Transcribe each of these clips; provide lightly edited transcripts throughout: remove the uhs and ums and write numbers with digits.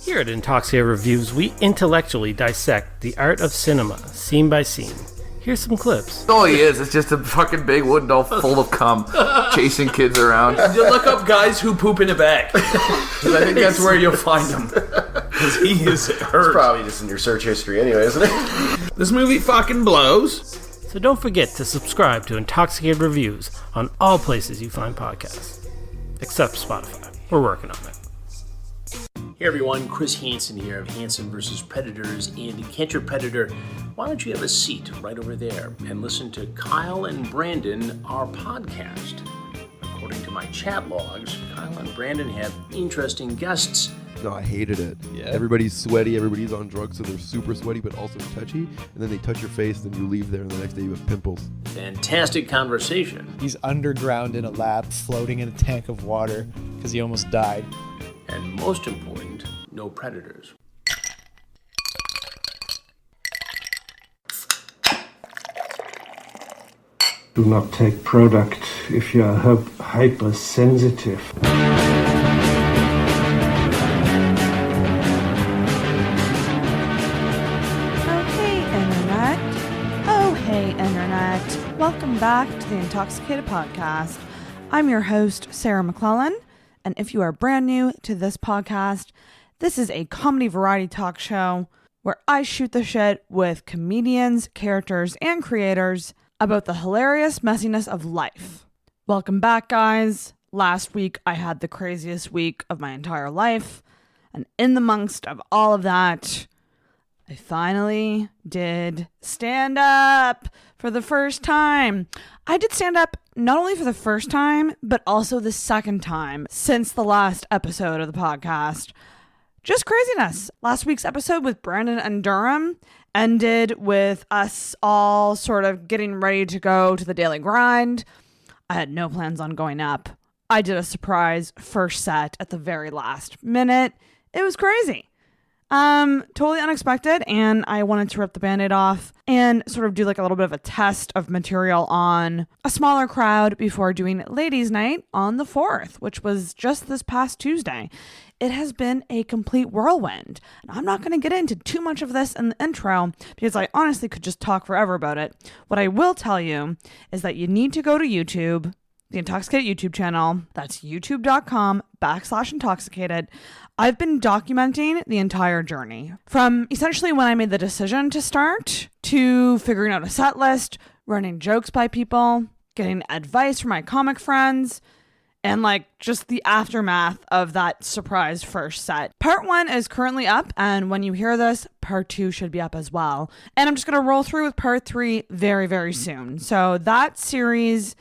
Here at Intoxicated Reviews, we intellectually dissect the art of cinema, scene by scene. Here's some clips. All he is just a fucking big wooden doll full of cum, chasing kids around. You look up guys who poop in a bag. Because I think that's where you'll find him. Because he is hurt. It's probably just in your search history anyway, isn't it? This movie fucking blows. So don't forget to subscribe to Intoxicated Reviews on all places you find podcasts. Except Spotify. We're working on it. Hey everyone, Chris Hansen here of Hansen vs. Predators and Catcher Predator. Why don't you have a seat right over there and listen to Kyle and Brandon, our podcast. According to my chat logs, Kyle and Brandon have interesting guests. No, I hated it. Yeah. Everybody's sweaty, everybody's on drugs, so they're super sweaty but also touchy, and then they touch your face, then you leave there, and the next day you have pimples. Fantastic conversation. He's underground in a lab, floating in a tank of water, because he almost died. And most important, no predators. Do not take product if you are hypersensitive. Hey Internet, welcome back to the Intoxicated Podcast. I'm your host, Sarah McClellan, and if you are brand new to this podcast, this is a comedy variety talk show where I shoot the shit with comedians, characters, and creators about the hilarious messiness of life. Welcome back, guys. Last week, I had the craziest week of my entire life, and in the amongst of all of that, I finally did stand up for the first time. I did stand up not only for the first time, but also the second time since the last episode of the podcast. Just craziness. Last week's episode with Brandon and Durham ended with us all sort of getting ready to go to the daily grind. I had no plans on going up. I did a surprise first set at the very last minute. It was crazy. Totally unexpected, and I wanted to rip the Band-Aid off and sort of do like a little bit of a test of material on a smaller crowd before doing Ladies' Night on the 4th, which was just this past Tuesday. It has been a complete whirlwind, and I'm not going to get into too much of this in the intro because I honestly could just talk forever about it. What I will tell you is that you need to go to YouTube, the Intoxicated YouTube channel. That's youtube.com/intoxicated. I've been documenting the entire journey from essentially when I made the decision to start to figuring out a set list, running jokes by people, getting advice from my comic friends, and like just the aftermath of that surprise first set. Part 1 is currently up, and when you hear this, part 2 should be up as well. And I'm just going to roll through with part 3 very, very soon. So that series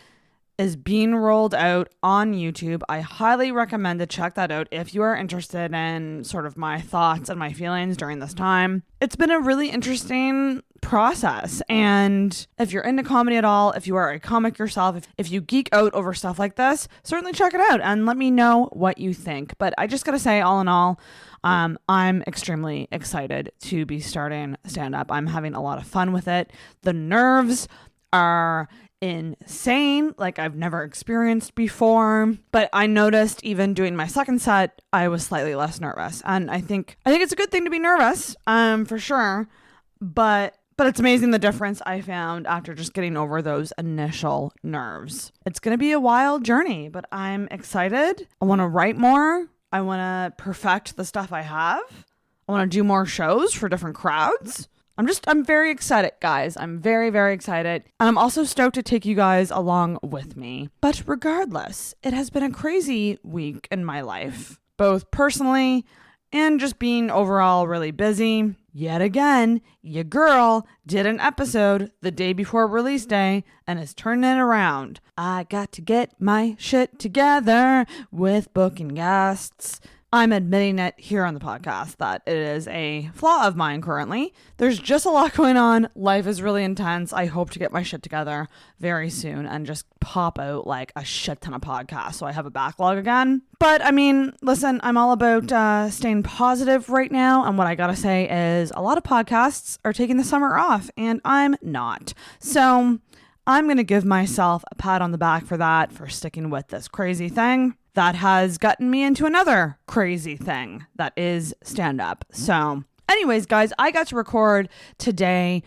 is being rolled out on YouTube. I highly recommend to check that out if you are interested in sort of my thoughts and my feelings during this time. It's been a really interesting process, and if you're into comedy at all, if you are a comic yourself, if you geek out over stuff like this, certainly check it out and let me know what you think. But I just gotta say, all in all, I'm extremely excited to be starting stand-up. I'm having a lot of fun with it. The nerves are insane, like I've never experienced before, but I noticed even doing my second set, I was slightly less nervous, and I think it's a good thing to be nervous, for sure, but it's amazing the difference I found after just getting over those initial nerves. It's gonna be a wild journey, but I'm excited. I want to write more. I want to perfect the stuff I have. I want to do more shows for different crowds. I'm very excited, guys. I'm very, very excited. And I'm also stoked to take you guys along with me. But regardless, it has been a crazy week in my life, both personally and just being overall really busy. Yet again, your girl did an episode the day before release day and is turning it around. I got to get my shit together with booking guests. I'm admitting it here on the podcast that it is a flaw of mine currently. There's just a lot going on. Life is really intense. I hope to get my shit together very soon and just pop out like a shit ton of podcasts so I have a backlog again. But I mean, listen, I'm all about staying positive right now. And what I gotta say is a lot of podcasts are taking the summer off and I'm not. So I'm going to give myself a pat on the back for that, for sticking with this crazy thing. that has gotten me into another crazy thing that is stand-up. So anyways, guys, I got to record today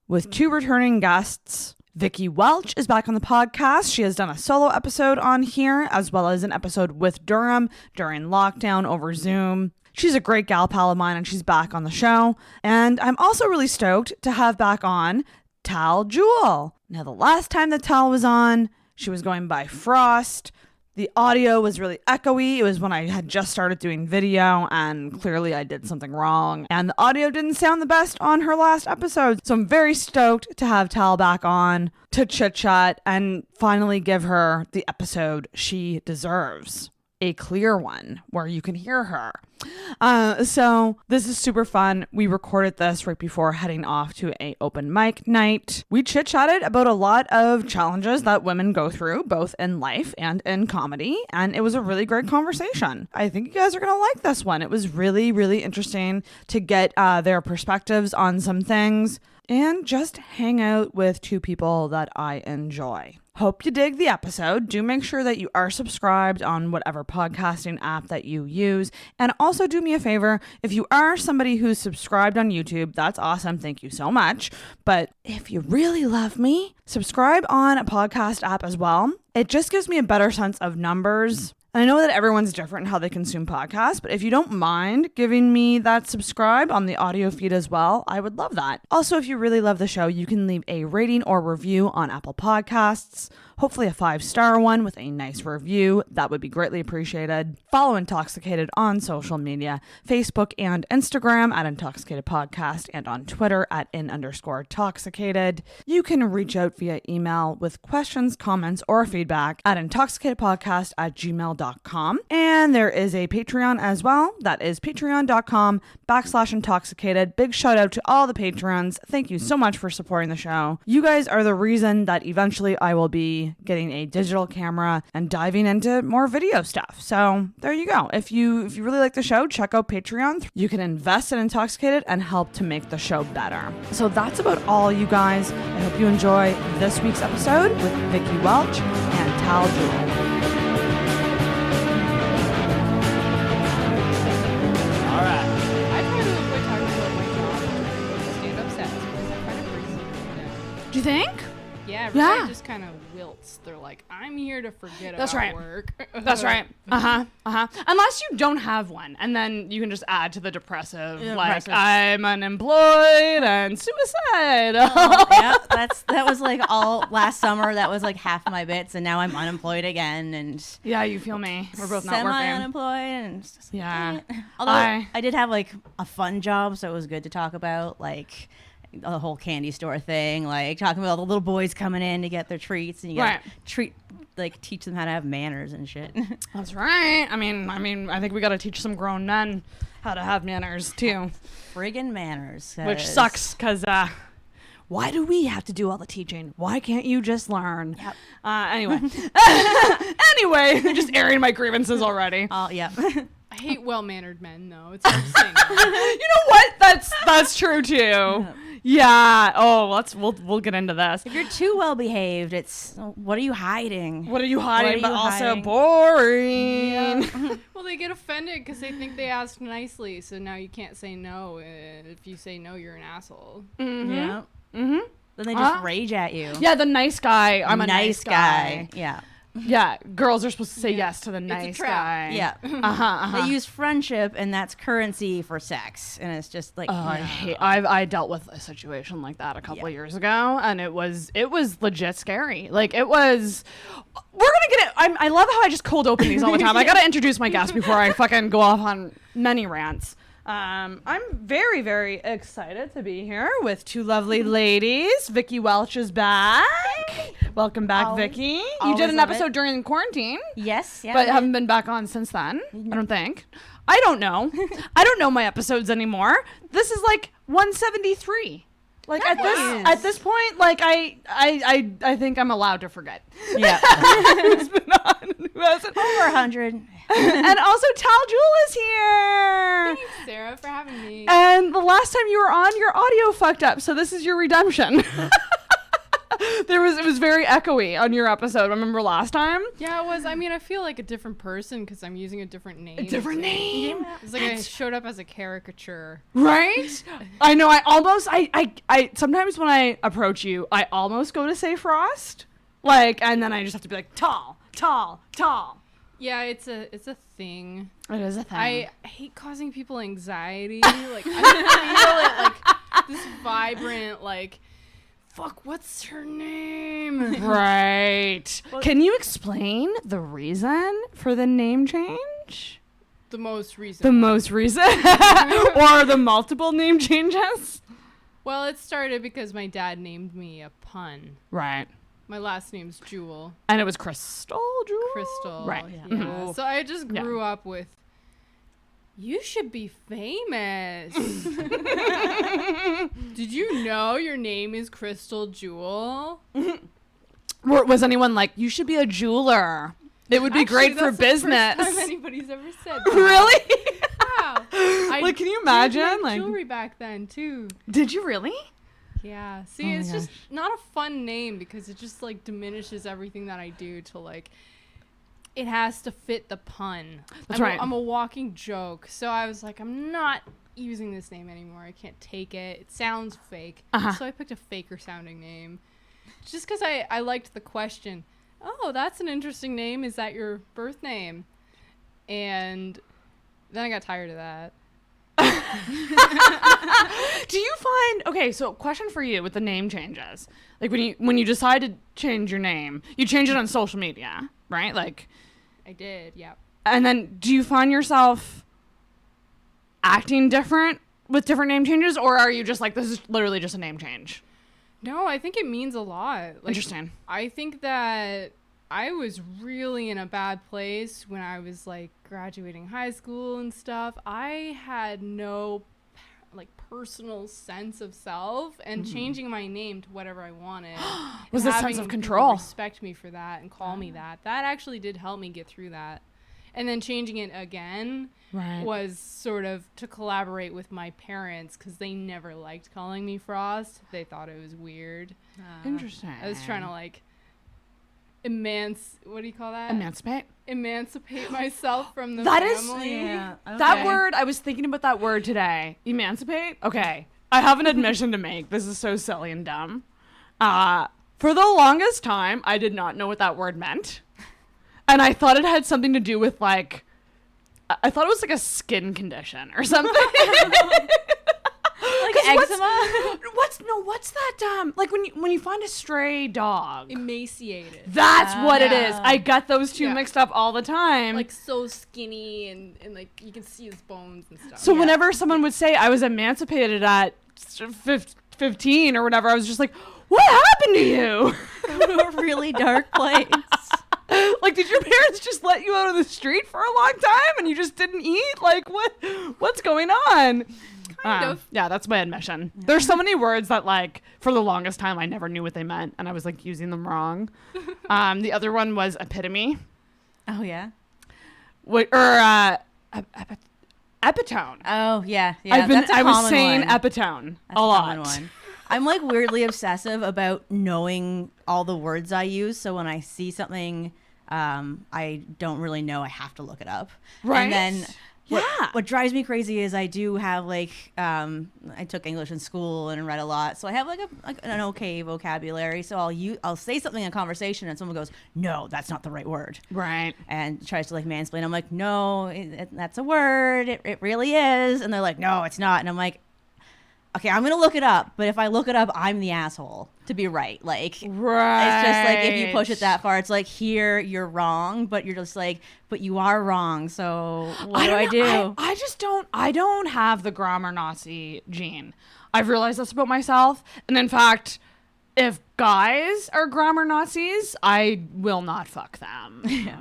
with 2 returning guests. Vicki Welch is back on the podcast. She has done a solo episode on here, as well as an episode with Durham during lockdown over Zoom. She's a great gal pal of mine, and she's back on the show. And I'm also really stoked to have back on Tal Jewel. Now, the last time that Tal was on, she was going by Frost. The audio was really echoey. It was when I had just started doing video, and clearly I did something wrong. And the audio didn't sound the best on her last episode. So I'm very stoked to have Tal back on to chit-chat and finally give her the episode she deserves. A clear one where you can hear her. So this is super fun. We recorded this right before heading off to a open mic night. We chit-chatted about a lot of challenges that women go through, both in life and in comedy, and it was a really great conversation. I think you guys are going to like this one. It was really, really interesting to get their perspectives on some things and just hang out with 2 people that I enjoy. Hope you dig the episode. Do make sure that you are subscribed on whatever podcasting app that you use. And also do me a favor, if you are somebody who's subscribed on YouTube, that's awesome. Thank you so much. But if you really love me, subscribe on a podcast app as well. It just gives me a better sense of numbers. I know that everyone's different in how they consume podcasts, but if you don't mind giving me that subscribe on the audio feed as well, I would love that. Also, if you really love the show, you can leave a rating or review on Apple Podcasts. Hopefully a 5-star one with a nice review. That would be greatly appreciated. Follow Intoxicated on social media, Facebook and Instagram at Intoxicated Podcast, and on Twitter at @in_toxicated. You can reach out via email with questions, comments, or feedback at intoxicatedpodcast@gmail.com. And there is a Patreon as well. That is patreon.com/intoxicated. Big shout out to all the patrons. Thank you so much for supporting the show. You guys are the reason that eventually I will be getting a digital camera and diving into more video stuff. So there you go. If you really like the show, check out Patreon. You can invest in Intoxicated and help to make the show better. So that's about all, you guys. I hope you enjoy this week's episode with Vicki Welch and Tal Jewel. All right. I try to avoid talking about my job stand-up sets because it kind of brings me down. Do you think? Yeah, everybody just kind of wilts. They're like, I'm here to forget about work. That's right. Unless you don't have one, and then you can just add to the depressive, I'm unemployed and suicide. Yeah, that was like all last summer. That was like half my bits, and now I'm unemployed again. And yeah, you feel me. We're both not working. Semi-unemployed, and it's just yeah. Although I did have like a fun job, so it was good to talk about, like the whole candy store thing, like talking about all the little boys coming in to get their treats, and you gotta teach them how to have manners and shit. That's right. I mean, I think we gotta teach some grown men how to have manners too. Friggin' manners. Which sucks, because why do we have to do all the teaching? Why can't you just learn? Yep. Anyway, just airing my grievances already. Oh, yeah. I hate well-mannered men, though. It's hard to say. You know what? That's true too. Yeah. Oh, we'll get into this. If you're too well behaved, it's what are you hiding? What are you hiding? But also boring. Yeah. Well, they get offended because they think they asked nicely, so now you can't say no. If you say no, you're an asshole. Mm-hmm. Yeah. Mm-hmm. Then they just rage at you. Yeah, the nice guy. I'm a nice guy. Yeah. Yeah, girls are supposed to say yes to the nice guy. Yeah. They use friendship, and that's currency for sex, and it's just like. I dealt with a situation like that a couple of years ago, and it was legit scary. Like it was. We're gonna get it. I love how I just cold open these all the time. I gotta introduce my guest before I fucking go off on many rants. I'm very, very excited to be here with 2 lovely ladies. Vicki Welch is back. Hey. Welcome back, Vicki. You did an episode during quarantine. Yes. Yeah, but haven't been back on since then, I don't think. I don't know. I don't know my episodes anymore. This is like 173. Like at this point, like I think I'm allowed to forget. Yeah. Who's been on? Who hasn't? Over 100. And also Tal Jewel is here. Thanks, Sarah, for having me. And the last time you were on, your audio fucked up, so this is your redemption. It was very echoey on your episode. Remember last time? Yeah, it was. I mean, I feel like a different person because I'm using a different name. A different name. It's like I showed up as a caricature. Right? I know. I sometimes when I approach you, I almost go to say Frost, and then I just have to be like tall. Yeah, it's a thing. It is a thing. I hate causing people anxiety. Like I feel it this vibrant fuck, what's her name? Right. Can you explain the reason for the name change? The most recent. Or the multiple name changes? Well, it started because my dad named me a pun. Right. My last name's Jewel. And it was Crystal Jewel? Crystal. Right. Yeah. Mm-hmm. So I just grew up with, you should be famous. Did you know your name is Crystal Jewel? Was anyone like, you should be a jeweler? It would be great for business. That's the first time anybody's ever said that. Really? Wow. Can you imagine? I did jewelry back then, too. Did you really? Yeah. See, it's just not a fun name because it just diminishes everything that I do to it has to fit the pun. That's right. I'm a walking joke. So I was like, I'm not using this name anymore. I can't take it. It sounds fake. So I picked a faker sounding name just because I liked the question. Oh, that's an interesting name. Is that your birth name? And then I got tired of that. Do you find so question for you with the name changes, when you decide to change your name, you change it on social media, right? I did, yeah. And then do you find yourself acting different with different name changes, or are you just this is literally just a name change? No, I think it means a lot. Interesting. I think that I was really in a bad place when I was graduating high school and stuff. I had no personal sense of self, and changing my name to whatever I wanted was a sense of control. Respect me for that and call me that. That actually did help me get through that. And then changing it again was sort of to collaborate with my parents because they never liked calling me Frost. They thought it was weird. Interesting. I was trying to what do you call that? Emancipate myself from the family. That word, I was thinking about that word today. Emancipate? Okay. I have an admission to make. This is so silly and dumb. For the longest time, I did not know what that word meant. And I thought it had something to do with I thought it was a skin condition or something. Eczema? What's that when you find a stray dog? Emaciated. That's what it is. I got those two mixed up all the time. So skinny and you can see his bones and stuff. So whenever someone would say I was emancipated at 15 or whatever, I was just like, what happened to you? Go to a really dark place. Did your parents just let you out on the street for a long time and you just didn't eat? What's going on? Kind of. Yeah, that's my admission. Yeah. There's so many words that for the longest time I never knew what they meant and I was using them wrong. The other one was epitome. Oh yeah. Epitone. Oh yeah. I was saying epitone a lot. One. I'm weirdly obsessive about knowing all the words I use. So when I see something I don't really know, I have to look it up. Right. And then what drives me crazy is I do have I took English in school and read a lot, so I have an okay vocabulary. So I'll say something in a conversation and someone goes, "No, that's not the right word." Right. And tries to mansplain. I'm like, "No, that's a word. It really is." And they're like, "No, it's not." And I'm like, okay, I'm going to look it up, but if I look it up, I'm the asshole to be right. Right. It's just if you push it that far, it's here, you're wrong, but you're just but you are wrong, so what do I do? I don't have the grammar Nazi gene. I've realized this about myself. And in fact, if guys are grammar Nazis, I will not fuck them. Yeah.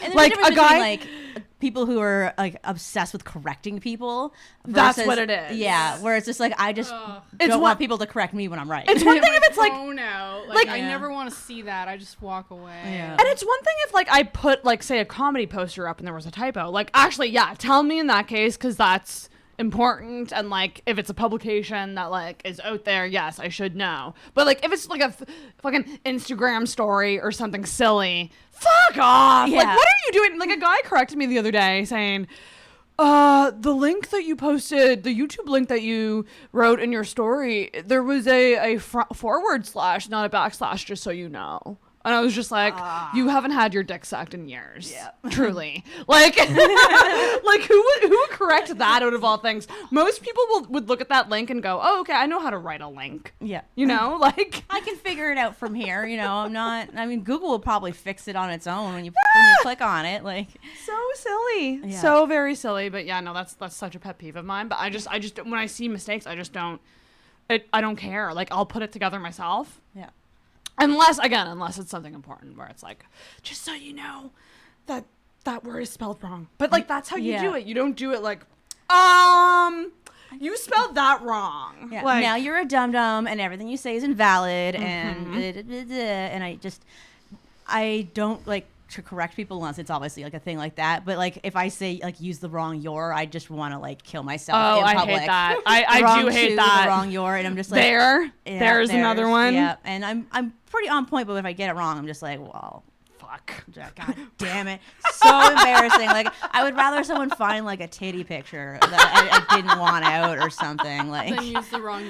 And there's a difference between people who are obsessed with correcting people. That's what it is. Yeah, where it's just I just don't want people to correct me when I'm right. It's one thing if it's out. I never want to see that. I just walk away. Yeah. And it's one thing if I put say a comedy poster up and there was a typo. Actually, yeah, tell me in that case because that's important, and like if it's a publication that like is out there, yes, I should know. But like if it's like a fucking Instagram story or something silly, fuck off. Yeah. Like, what are you doing? Like, a guy corrected me the other day saying, the link that you posted, the YouTube link that you wrote in your story, there was a forward slash, not a backslash, just so you know. And I was just like, you haven't had your dick sucked in years. Yeah. Truly. Like, like who would correct that out of all things? Most people would look at that link and go, oh, okay, I know how to write a link. Yeah. You know, like. I can figure it out from here. You know, Google will probably fix it on its own when you click on it. Like, so silly. Yeah. So very silly. But yeah, no, that's such a pet peeve of mine. But I just when I see mistakes, I just don't, I don't care. Like, I'll put it together myself. Yeah. Unless it's something important where it's like, just so you know that word is spelled wrong. But like, that's how you do it. You don't do it like, you spelled that wrong. Yeah. Like, now you're a dum-dum and everything you say is invalid and I don't like to correct people unless it's obviously like a thing like that. But like if I say like use the wrong your, I just want to like kill myself in public. I hate that. I do hate that. The wrong your, and I'm just like there's another one. Yeah, and I'm pretty on point, but if I get it wrong, I'm just like, well, fuck. God damn it. So embarrassing. Like, I would rather someone find like a titty picture that I didn't want out or something. Like, Then use the wrong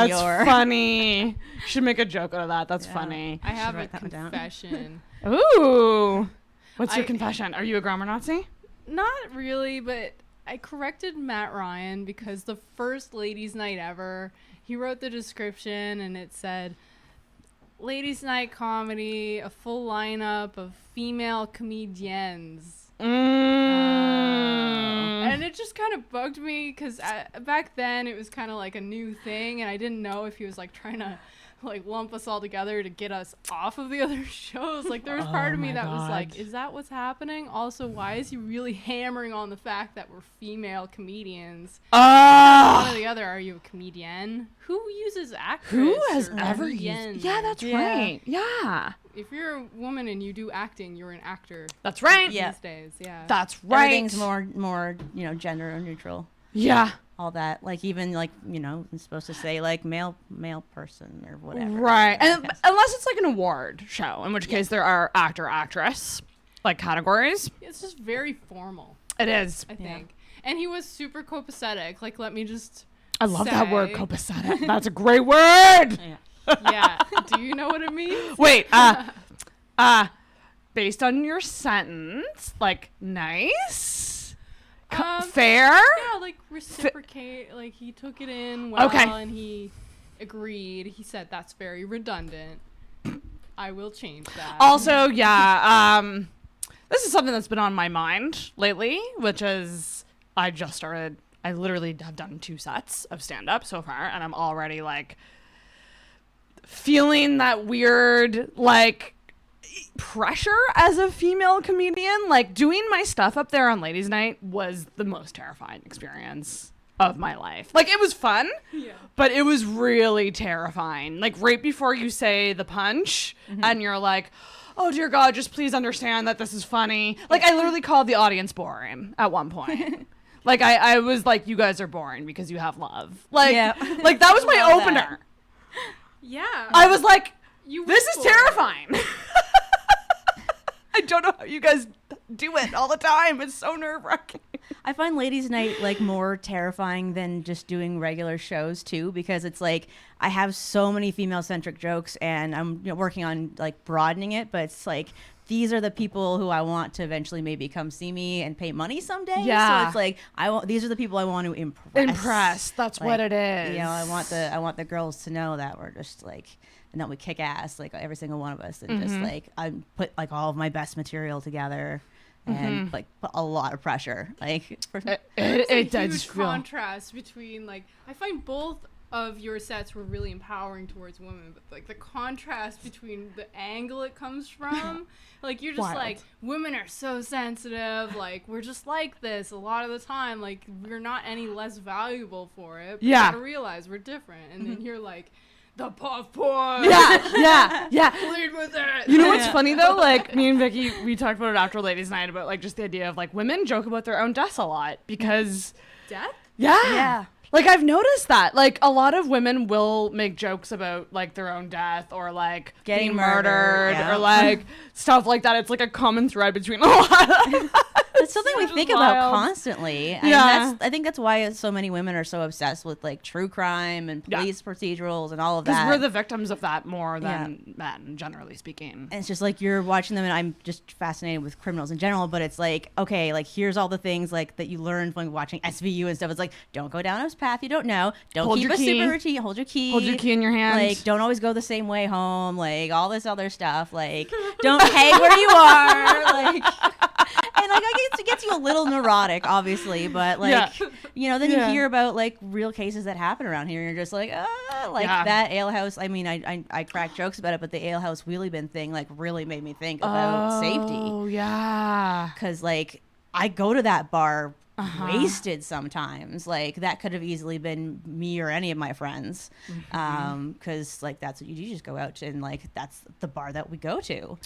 your. That's funny. Should make a joke out of that. That's funny. I have a confession. Ooh. What's your confession? Are you a grammar Nazi? Not really, but I corrected Matt Ryan because the first ladies' night ever, he wrote the description and it said, ladies' night comedy, a full lineup of female comedians. And it just kind of bugged me because back then it was kind of like a new thing, and I didn't know if he was like trying to like lump us all together to get us off of the other shows. Like, there was part of me that was like, is that what's happening? Also, why is he really hammering on the fact that we're female comedians? One or the other. Are you a comedian? Who uses actress? Who has ever comedian? used? Yeah, that's right. Yeah. If you're a woman and you do acting, you're an actor. That's right. These days, yeah. That's right. Everything's more gender neutral. Yeah. All that, like, even like, it's supposed to say like male person or whatever. Right. And unless it's like an award show, in which case there are actor, actress like categories. It's just very formal. It is. I think. And he was super copacetic. Like, let me just I love that word, copacetic. That's a great word. Yeah. Do you know what it means? Wait, based on your sentence, like, nice? Fair? Yeah, like reciprocate. Like, he took it in well, and he agreed. He said that's very redundant. I will change that. Also, this is something that's been on my mind lately, which is I literally have done 2 sets of stand-up so far, and I'm already like feeling that weird like pressure as a female comedian. Like, doing my stuff up there on ladies' night was the most terrifying experience of my life. Like, it was fun, but it was really terrifying. Like, right before you say the punch and you're like, oh dear God, just please understand that this is funny. Like, I literally called the audience boring at one point. Like, I was like, you guys are boring because you have love. Like, like that was my opener. Yeah. I was like, this is terrifying. I don't know how you guys do it all the time. It's so nerve-wracking. I find ladies' night like more terrifying than just doing regular shows too, because it's like I have so many female-centric jokes, and I'm working on like broadening it. But it's like, these are the people who I want to eventually maybe come see me and pay money someday. Yeah. So it's like these are the people I want to impress. That's like, what it is. I want the girls to know that we're just like, and that we kick ass, like every single one of us, and just like I put like all of my best material together, and like put a lot of pressure. Like it does huge contrast between, like, I find both of your sets were really empowering towards women, but like the contrast between the angle it comes from, like, you're just like, women are so sensitive, like, we're just like this a lot of the time, like, we're not any less valuable for it, but you gotta realize we're different. And then you're like, the puff puff. Yeah. Lead with it. You know what's funny though? Like, me and Vicki, we talked about it after ladies' night about like just the idea of like women joke about their own deaths a lot because death? Yeah. Like, I've noticed that. Like, a lot of women will make jokes about, like, their own death or, like, Getting being murdered yeah. or, like, stuff like that. It's, like, a common thread between a lot of It's something we think about constantly. I think that's why so many women are so obsessed with, like, true crime and police procedurals and all of that. Because we're the victims of that more than men, generally speaking. And it's just, like, you're watching them, and I'm just fascinated with criminals in general, but it's, like, okay, like, here's all the things, like, that you learn from watching SVU and stuff. It's, like, don't go down a path you don't know. Don't keep a super routine. Hold your key. Hold your key in your hand. Like, don't always go the same way home. Like, all this other stuff. Like, don't pay where you are. Like, and like, I guess it gets you a little neurotic, obviously, but like, you know, then you hear about like real cases that happen around here, and you're just like, that alehouse. I mean, I crack jokes about it, but the alehouse wheelie bin thing like really made me think about safety. Oh yeah, because like I go to that bar. Wasted sometimes, like that could have easily been me or any of my friends, because like that's what you do, you just go out to, and like that's the bar that we go to.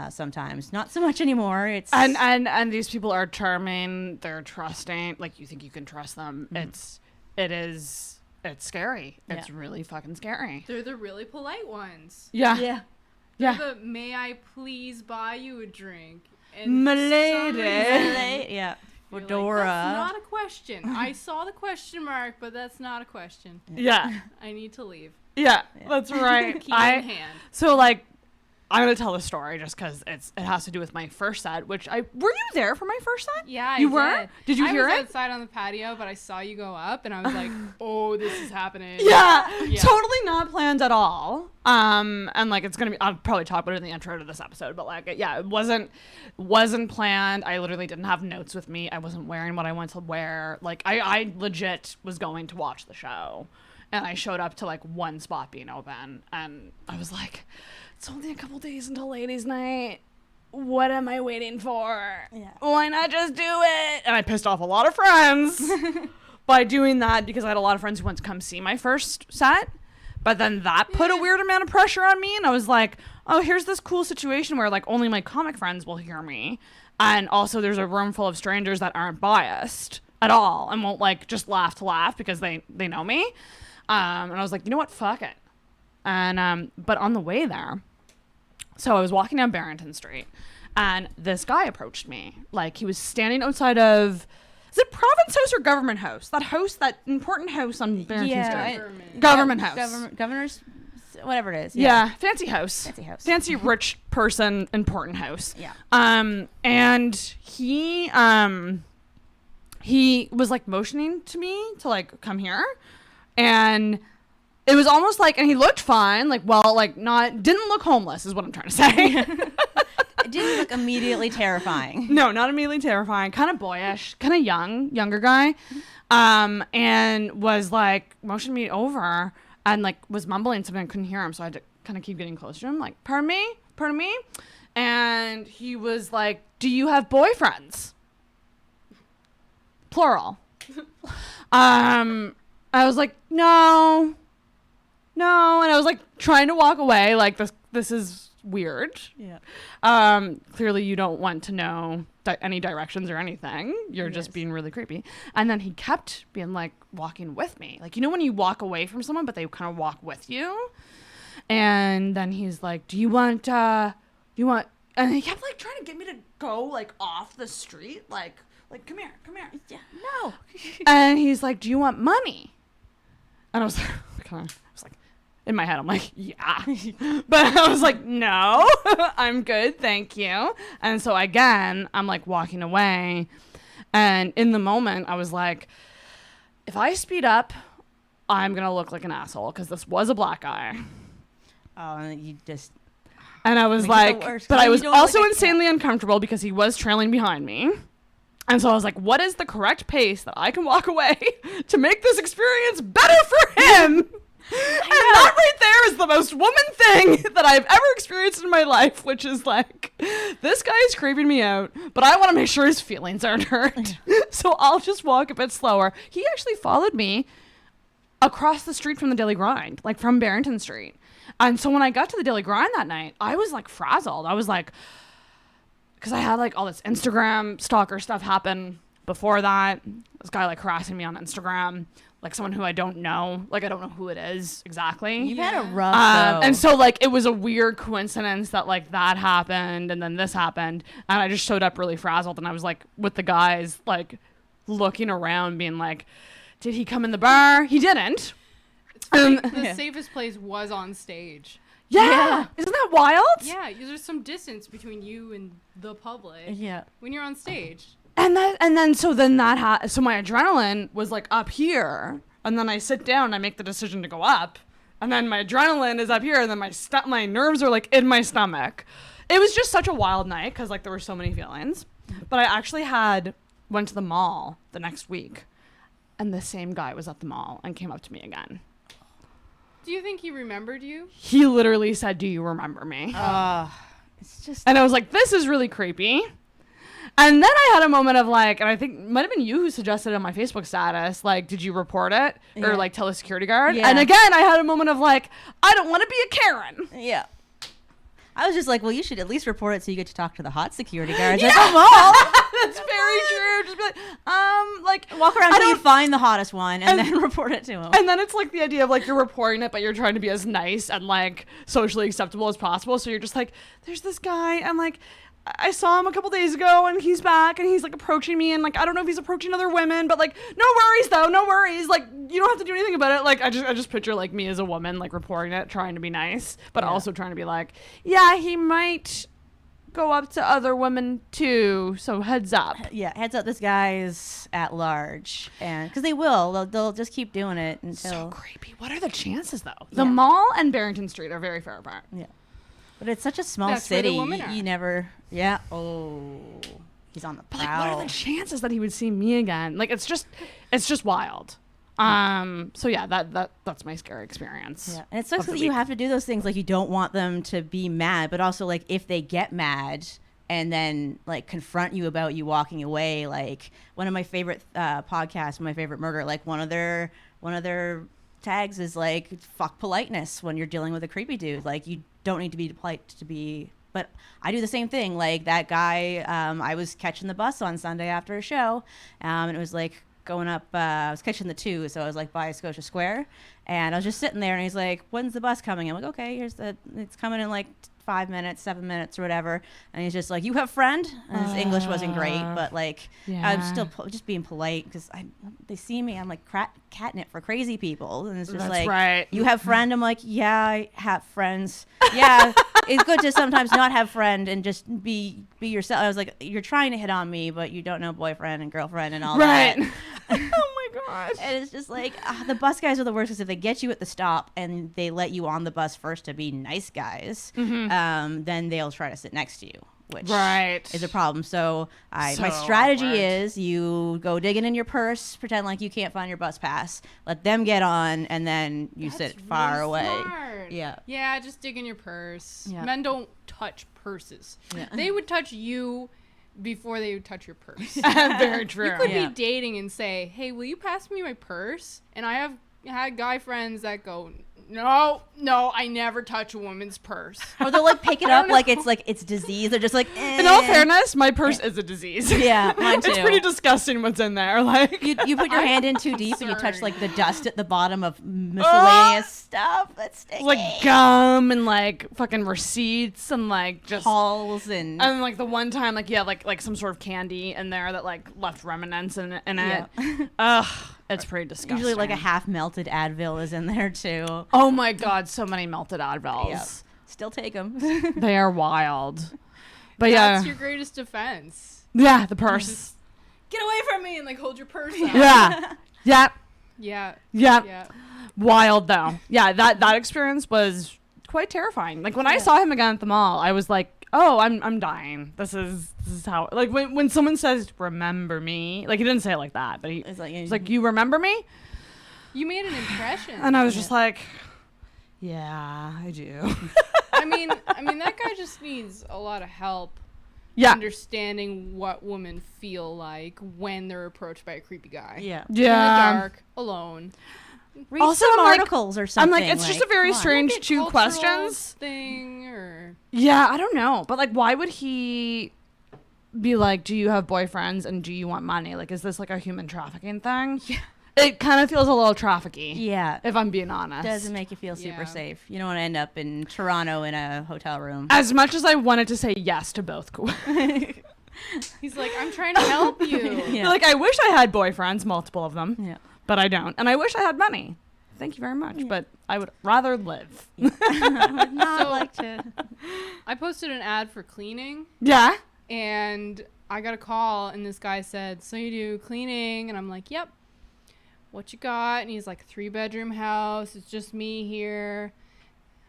Sometimes not so much anymore. It's and these people are charming, they're trusting, like you think you can trust them. It's scary. It's really fucking scary. They're the really polite ones. Yeah. The may I please buy you a drink, and milady. Yeah. Fedora. Like, that's not a question. I saw the question mark, but that's not a question. Yeah. I need to leave. Yeah. That's right. Key in hand. So like, I'm gonna tell a story just because it has to do with my first set. Were you there for my first set? Yeah, you were. Did you hear it? I was outside on the patio, but I saw you go up, and I was like, "Oh, this is happening." Yeah, totally not planned at all. And like it's gonna be. I'll probably talk about it in the intro to this episode, but like, it wasn't planned. I literally didn't have notes with me. I wasn't wearing what I wanted to wear. Like I legit was going to watch the show, and I showed up to like one spot being open, and I was like, it's only a couple days until ladies' night. What am I waiting for? Yeah. Why not just do it? And I pissed off a lot of friends by doing that because I had a lot of friends who went to come see my first set. But then that put a weird amount of pressure on me. And I was like, oh, here's this cool situation where like only my comic friends will hear me. And also there's a room full of strangers that aren't biased at all and won't like just laugh to laugh because they know me. And I was like, you know what? Fuck it. And but on the way there, so I was walking down Barrington Street, and this guy approached me. Like, he was standing outside of, is it Province House or Government House? That important house on Barrington Street. Government House. Governor's, whatever it is. Yeah. Fancy house. Fancy house. Fancy rich person, important house. Yeah. And he was, like, motioning to me to, like, come here. And it was almost like, and he looked fine, like, well, like, didn't look homeless is what I'm trying to say. It didn't look immediately terrifying. No, not immediately terrifying. Kind of boyish, kind of younger guy. And was like, motioned me over and like was mumbling something. I couldn't hear him. So I had to kind of keep getting closer to him. Like, pardon me. And he was like, do you have boyfriends? Plural. I was like, no. And I was like trying to walk away. Like this is weird. Yeah. Clearly you don't want to know any directions or anything. You're just being really creepy. And then he kept being like walking with me. Like, you know when you walk away from someone, but they kind of walk with you? And then he's like, do you want, and he kept like trying to get me to go like off the street. Like, come here. Yeah, no. And he's like, do you want money? And I was like, in my head, I'm like, yeah. But I was like, no, I'm good, thank you. And so again, I'm like walking away. And in the moment, I was like, if I speed up, I'm going to look like an asshole because this was a black guy. Oh, and you just... And I was like, but I was also insanely uncomfortable because he was trailing behind me. And so I was like, what is the correct pace that I can walk away to make this experience better for him? And that right there is the most woman thing that I've ever experienced in my life, which is like, this guy is creeping me out, but I want to make sure his feelings aren't hurt. So I'll just walk a bit slower. He actually followed me across the street from the Daily Grind, like from Barrington Street. And so when I got to the Daily Grind that night, I was like frazzled. I was like, because I had like all this Instagram stalker stuff happen before that, this guy like harassing me on Instagram, like someone who I don't know, like I don't know who it is exactly. You've had a rough go. And so like it was a weird coincidence that like that happened and then this happened, and I just showed up really frazzled, and I was like with the guys like looking around being like, did he come in the bar? He didn't. The safest place was on stage. Yeah. Isn't that wild? Yeah, there's some distance between you and the public. Yeah. When you're on stage. So my adrenaline was like up here, and then I sit down and I make the decision to go up, and then my adrenaline is up here, and then my nerves are like in my stomach. It was just such a wild night because like there were so many feelings. But I actually went to the mall the next week, and the same guy was at the mall and came up to me again. Do you think he remembered you? He literally said, "Do you remember me?" It's just. And I was like, "This is really creepy." And then I had a moment of like, and I think it might have been you who suggested it on my Facebook status, like, did you report it or like tell a security guard? Yeah. And again, I had a moment of like, I don't want to be a Karen. Yeah. I was just like, well, you should at least report it so you get to talk to the hot security guards at the mall. That's very true. Just be like, walk around until you find the hottest one and then report it to him. And then it's like the idea of like you're reporting it, but you're trying to be as nice and like socially acceptable as possible. So you're just like, there's this guy, and like, I saw him a couple days ago, and he's back, and he's like approaching me, and like I don't know if he's approaching other women, but like no worries though, no worries. Like you don't have to do anything about it. Like I just picture like me as a woman like reporting it, trying to be nice, but also trying to be like, yeah, he might go up to other women too, so heads up. Yeah, heads up. This guy is at large, and because they will, they'll just keep doing it until. So creepy. What are the chances though? The mall and Barrington Street are very far apart. Yeah. But it's such a small That's city. Where the women are. You never. Yeah. Oh, he's on the prowl. But like, what are the chances that he would see me again? Like, it's just wild. So yeah, that's my scary experience. Yeah, and it sucks that you have to do those things. Like, you don't want them to be mad, but also like if they get mad and then like confront you about you walking away. Like one of my favorite podcasts, my favorite murder. Like one of their tags is like fuck politeness when you're dealing with a creepy dude. Like you don't need to be polite to be. But I do the same thing. Like that guy, I was catching the bus on Sunday after a show, and it was like going up. I was catching the 2, so I was like by Scotia Square, and I was just sitting there, and he's like, "When's the bus coming?" I'm like, "Okay, it's coming in like 5 minutes, 7 minutes, or whatever." And he's just like, "You have friend?" And his English wasn't great, but like I'm still just being polite because they see me. I'm like catnip for crazy people, and it's just That's like, right. "You have friend?" I'm like, "Yeah, I have friends." Yeah, it's good to sometimes not have friend and just be yourself. I was like, "You're trying to hit on me, but you don't know boyfriend and girlfriend and all that." Oh my gosh. And it's just like the bus guys are the worst because if they get you at the stop and they let you on the bus first to be nice guys, then they'll try to sit next to you, which is a problem. So my strategy is you go digging in your purse, pretend like you can't find your bus pass, let them get on, and then you sit far away. Smart. Yeah, just dig in your purse. Yeah. Men don't touch purses. Yeah. They would touch you before they would touch your purse. Very true. You could be dating and say, "Hey, will you pass me my purse?" And I have had guy friends that go, No, I never touch a woman's purse. Or they'll like pick it up like it's disease. They're just like, eh. In all fairness, my purse is a disease. Yeah, mine too. It's pretty disgusting what's in there. Like you put your hand in too deep and you touch like the dust at the bottom of miscellaneous stuff. That's sticky. Like gum and like fucking receipts and like just halls and like the one time like some sort of candy in there that like left remnants in it. Yeah. Ugh. It's pretty disgusting. Usually like a half melted Advil is in there too. Oh my God, so many melted Advils. Yep. Still take them. They are wild. But that's your greatest defense. Yeah, the purse. Just get away from me and like hold your purse out. Yeah. Yep. Yeah. Yep. Yeah. Wild though. Yeah, that experience was quite terrifying. Like when I saw him again at the mall, I was like, oh, I'm dying. This is how, like when someone says remember me, like he didn't say it like that, but he's like you remember me? You made an impression. And I was just like, yeah, I do. I mean that guy just needs a lot of help. Yeah. Understanding what women feel like when they're approached by a creepy guy. Yeah. In the dark, alone. Read also, some articles or something. I'm like, it's just a very strange 2 questions. Thing or yeah, I don't know, but like, why would he be like, do you have boyfriends and do you want money? Like, is this like a human trafficking thing? Yeah. It kind of feels a little trafficky. Yeah. If I'm being honest. Doesn't make you feel super safe. You don't want to end up in Toronto in a hotel room. As much as I wanted to say yes to both. He's like, I'm trying to help you. Yeah. Like, I wish I had boyfriends, multiple of them. Yeah. But I don't. And I wish I had money. Thank you very much. But I would rather live. I would not like to. I posted an ad for cleaning. Yeah. And I got a call, and this guy said, so you do cleaning? And I'm like, yep. What you got? And he's like, 3-bedroom house. It's just me here.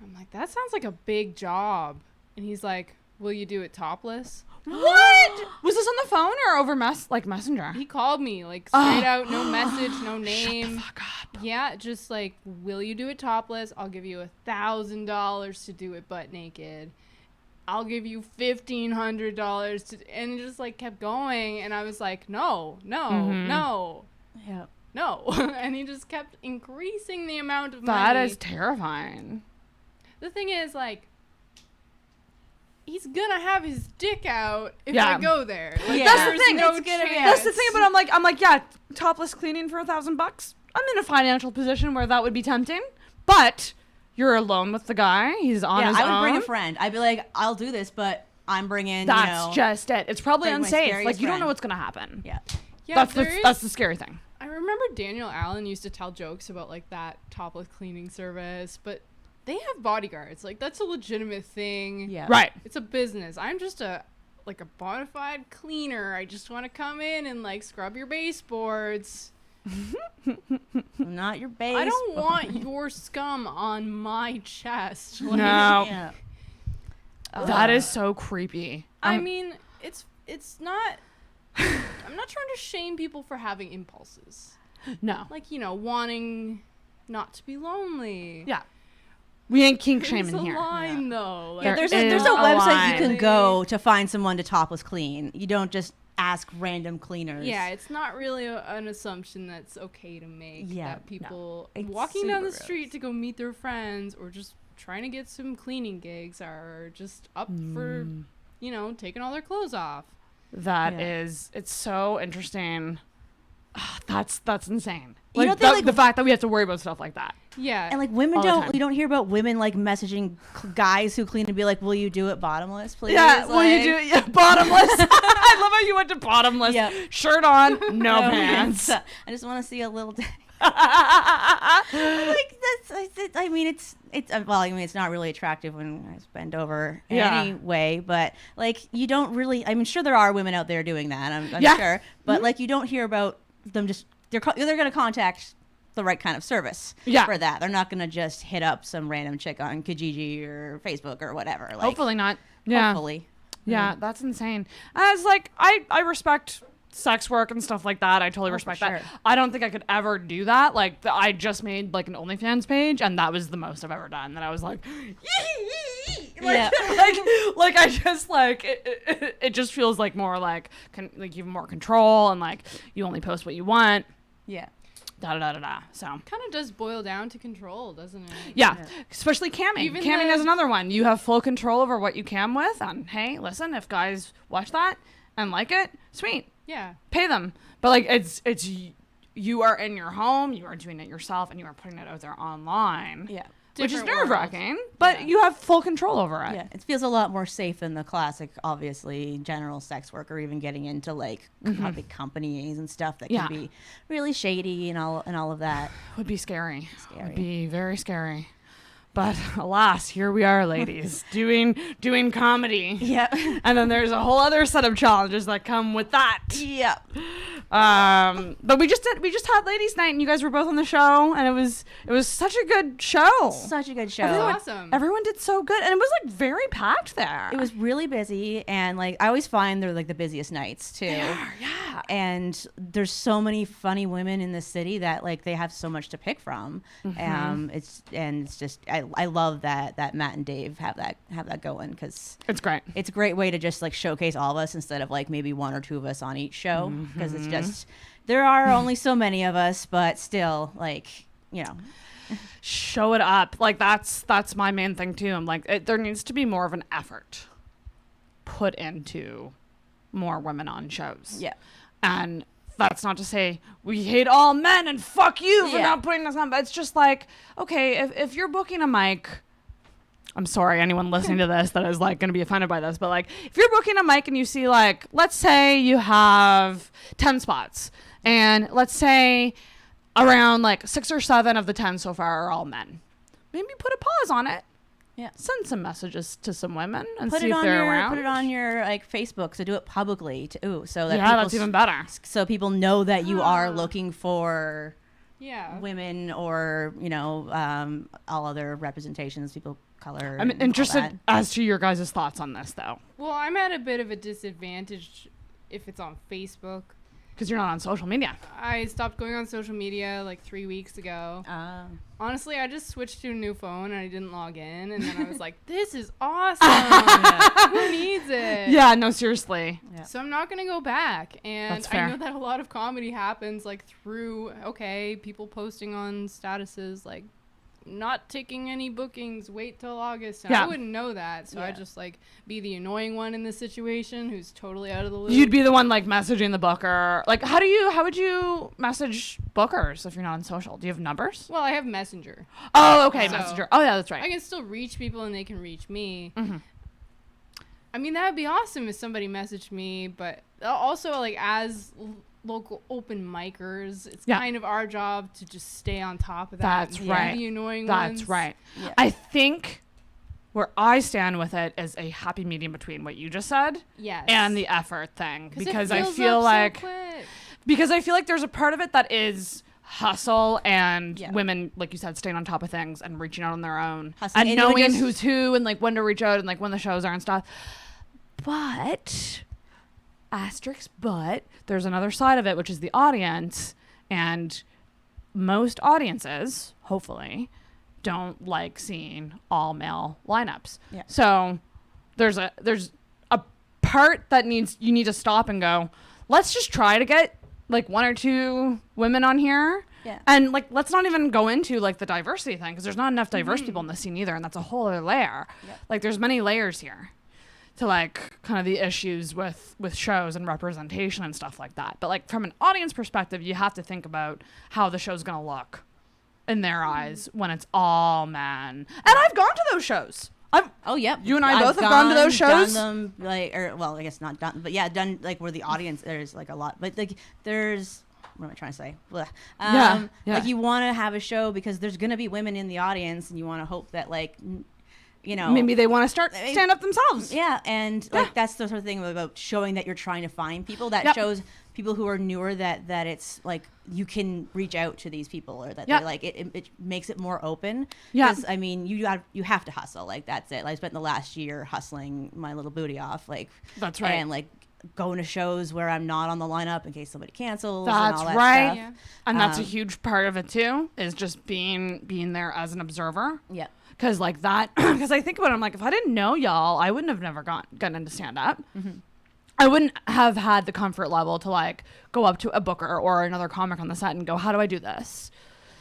I'm like, that sounds like a big job. And he's like, will you do it topless? What? Was this on the phone or over Messenger? He called me, like, straight out, no message, no name. Shut the fuck up. Yeah, just like, will you do it topless? I'll give you $1,000 to do it butt naked. I'll give you $1,500 to, and it just like kept going. And I was like, no. Yeah. No. And he just kept increasing the amount of money. That is terrifying. The thing is, like, he's gonna have his dick out if I go there. Like, that's the thing. That's the thing. But I'm like, yeah, topless cleaning for $1,000. I'm in a financial position where that would be tempting. But you're alone with the guy. He's on his own. I would bring a friend. I'd be like, I'll do this, but I'm bringing. That's just it. It's probably unsafe. Like, you don't know friend. what's gonna happen. Yeah. That's the scary thing. I remember Daniel Allen used to tell jokes about like that topless cleaning service, but they have bodyguards. Like, that's a legitimate thing. Yeah. Right. It's a business. I'm just a bona fide cleaner. I just want to come in and like scrub your baseboards. Not your base. I don't want your scum on my chest. Like, No. Yeah. That is so creepy. I mean, it's not. I'm not trying to shame people for having impulses. No. Like, you know, wanting not to be lonely. Yeah. We ain't kink shaming There's a here. line, though. Like, Yeah, there's a website you can go to find someone to topless clean. You don't just ask random cleaners. Yeah, it's not really an assumption that's okay to make. Yeah, that people no. It's walking down the super street to go meet their friends or just trying to get some cleaning gigs are just up for, you know, taking all their clothes off. That is, it's so interesting. That's insane. You Like, don't think, the fact that we have to worry about stuff like that. Yeah. And like women All the time. you don't hear about women like messaging guys who clean and be like, will you do it bottomless, please? Yeah, will you Like- do it? Yeah, bottomless. I love how you went to bottomless. Yeah. Shirt on, no pants. I just want to see a little. I mean, it's not really attractive when I bend over anyway. But like, you don't really. I mean, sure there are women out there doing that. I'm sure, but like, you don't hear about them. Just they're going to contact the right kind of service for that. They're not going to just hit up some random chick on Kijiji or Facebook or whatever. Like, Hopefully not. Yeah. Hopefully. Yeah, that's insane. As like, I respect sex work and stuff like that. I totally respect that. I don't think I could ever do that. Like, I just made like an OnlyFans page, and that was the most I've ever done. That I was like, like, like I just like it just feels like more like like you have more control, and like you only post what you want. Yeah. Da da da da da. So kind of does boil down to control, doesn't it? Yeah. Especially camming. Even Camming is another one. You have full control over what you cam with, and hey, listen, if guys watch that and like it, sweet. Yeah. Pay them. But like, it's you are in your home, you are doing it yourself, and you are putting it out there online. Yeah. Which is Different nerve-wracking, but you have full control over it. Yeah, it feels a lot more safe than the classic, obviously, general sex work, or even getting into like big companies and stuff that can be really shady and all of that. Would be scary. Would be very scary. But alas, here we are, ladies, doing comedy. Yep. And then there's a whole other set of challenges that come with that. Yep. But we just had ladies' night, and you guys were both on the show, and it was such a good show. Such a good show. Awesome. Everyone did so good, and it was like very packed there. It was really busy, and like I always find they're like the busiest nights too. Yeah. And there's so many funny women in the city that like they have so much to pick from. It's just I love that Matt and Dave have that going, because it's great. It's a great way to just like showcase all of us instead of like maybe one or two of us on each show, because it's just there are only so many of us, but still, like, you know, show it up. Like that's my main thing too. I'm like, there needs to be more of an effort put into more women on shows. Yeah. And that's not to say we hate all men and fuck you for not putting us on, but it's just like, okay, if you're booking a mic, I'm sorry, anyone listening to this that is like going to be offended by this, but like if you're booking a mic and you see like, let's say you have 10 spots and let's say around like 6 or 7 of the 10 so far are all men. Maybe put a pause on it. Yeah. Send some messages to some women and put see it if on they're your around. put it on your like Facebook. So do it publicly too. So that that's even better. So people know that you are looking for women or all other representations, people color. I'm interested as to your guys' thoughts on this though. Well, I'm at a bit of a disadvantage if it's on Facebook. Because you're not on social media. I stopped going on social media like 3 weeks ago. Honestly, I just switched to a new phone and I didn't log in. And then I was like, this is awesome. Who needs it? Yeah, no, seriously. Yeah. So I'm not going to go back. And That's fair. I know that a lot of comedy happens like through, people posting on statuses like, not taking any bookings, wait till August. And I wouldn't know that, so I just like be the annoying one in this situation who's totally out of the loop. You'd be the one like messaging the booker. Like how would you message bookers if you're not on social? Do you have numbers? Well, I have Messenger. Oh, okay, Messenger. Oh yeah, that's right. I can still reach people and they can reach me. Mm-hmm. I mean, that would be awesome if somebody messaged me, but also like as local open micers, it's kind of our job to just stay on top of that. That's right. The annoying ones. That's right. Yeah. I think where I stand with it is a happy medium between what you just said and the effort thing, because I feel like there's a part of it that is hustle and women, like you said, staying on top of things and reaching out on their own and knowing who's who and like when to reach out and like when the shows are and stuff. But there's another side of it, which is the audience, and most audiences, hopefully, don't like seeing all male lineups. Yeah. So there's a part that you need to stop and go, let's just try to get like 1 or 2 women on here. Yeah. And like let's not even go into like the diversity thing, because there's not enough diverse people in the scene either, and that's a whole other layer. Yeah. Like there's many layers here to like kind of the issues with shows and representation and stuff like that. But like from an audience perspective, you have to think about how the show's gonna look in their eyes when it's all men. And I've gone to those shows. You and I both have gone to those shows. Done them I guess not done, but done like where the audience there's like a lot, but like there's. What am I trying to say? Like you want to have a show because there's gonna be women in the audience, and you want to hope that like. Maybe they want to stand up themselves. Yeah, and like that's the sort of thing about showing that you're trying to find people that shows people who are newer that it's like you can reach out to these people, or that they're like it makes it more open. Because I mean you have to hustle, like that's it. Like, I spent the last year hustling my little booty off, like that's right, and like going to shows where I'm not on the lineup in case somebody cancels. That's and all that right, stuff. Yeah. And that's a huge part of it too, is just being there as an observer. Yeah. Because like that, because I think about it, I'm like, if I didn't know y'all, I wouldn't have never gotten into stand-up. Mm-hmm. I wouldn't have had the comfort level to like go up to a booker or another comic on the set and go, how do I do this?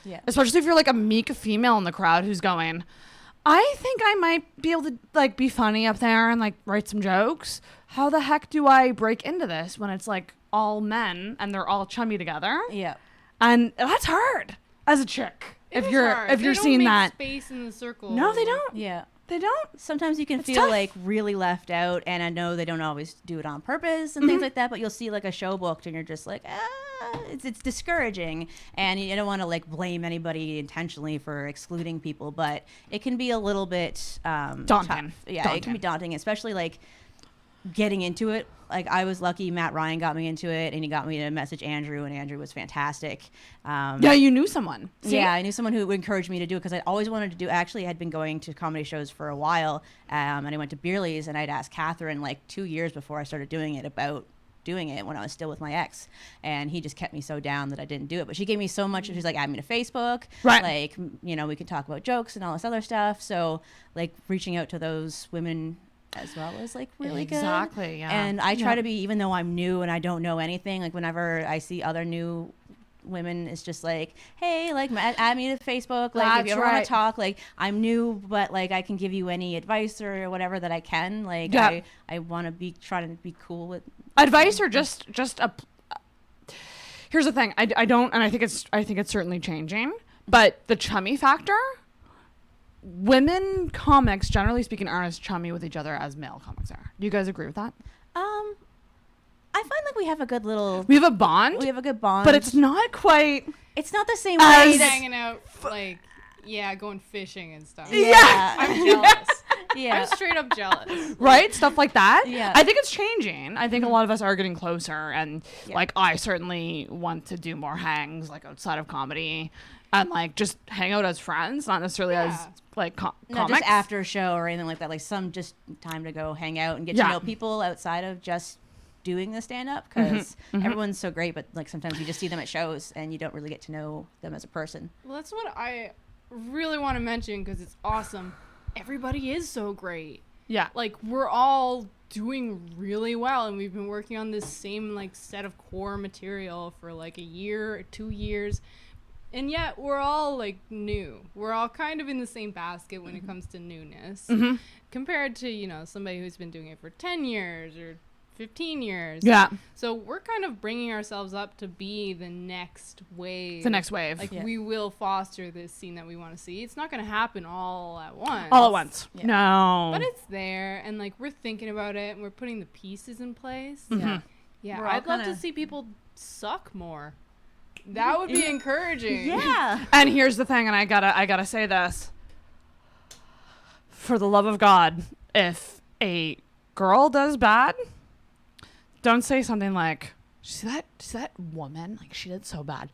Yeah. Especially if you're like a meek female in the crowd who's going, I think I might be able to like be funny up there and like write some jokes. How the heck do I break into this when it's like all men and they're all chummy together? Yeah. And that's hard as a chick. If you're seeing that space in the circle. No, they don't. Yeah, they don't. Sometimes you can feel tough. Like really left out, and I know they don't always do it on purpose and things like that. But you'll see like a show booked, and you're just like, it's discouraging, and you don't want to like blame anybody intentionally for excluding people, but it can be a little bit daunting. Tough. Yeah, it can be daunting, especially like getting into it. Like I was lucky, Matt Ryan got me into it, and he got me to message Andrew, and Andrew was fantastic. You knew someone. See? Yeah, I knew someone who encouraged me to do it because I always wanted to do. Actually, I had been going to comedy shows for a while, and I went to Beerley's, and I'd asked Catherine like 2 years before I started doing it about doing it when I was still with my ex, and he just kept me so down that I didn't do it. But she gave me so much. She's like, add me to Facebook, right? Like, we could talk about jokes and all this other stuff. So like reaching out to those women as well is like really good. Exactly. Yeah. And I try to be, even though I'm new and I don't know anything, like whenever I see other new women is just like, hey, like add me to Facebook, like That's if you ever right. want to talk, like I'm new, but like I can give you any advice or whatever that I can. Like I want to be trying to be cool with advice or just a. Here's the thing. I don't, and I think it's certainly changing, but the chummy factor. Women comics, generally speaking, aren't as chummy with each other as male comics are. Do you guys agree with that? I find like we have a good little. We have a bond. We have a good bond, but it's not quite. It's not the same way. As hanging out, like going fishing and stuff. Yeah. I'm jealous. Yeah, I'm straight up jealous. Right, stuff like that. Yeah, I think it's changing. I think a lot of us are getting closer, and like I certainly want to do more hangs like outside of comedy. And like just hang out as friends, not necessarily as like not comics. just after show or anything like that. Like some just time to go hang out and get to know people outside of just doing the stand up, because everyone's so great, but like sometimes you just see them at shows and you don't really get to know them as a person. Well, that's what I really want to mention, because it's awesome. Everybody is so great. Yeah, like we're all doing really well, and we've been working on this same like set of core material for like a year or 2 years. And yet we're all like new. We're all kind of in the same basket when it comes to newness, compared to, somebody who's been doing it for 10 years or 15 years. Yeah. So we're kind of bringing ourselves up to be the next wave. The next wave. Like we will foster this scene that we want to see. It's not going to happen all at once. All at once. Yeah. No. But it's there, and like we're thinking about it, and we're putting the pieces in place. Yeah. Yeah. We're all I'd love to kinda- see people suck more. That would be encouraging. Yeah. And here's the thing, and I gotta say this. For the love of God, if a girl does bad, don't say something like, see that woman? Like, she did so bad.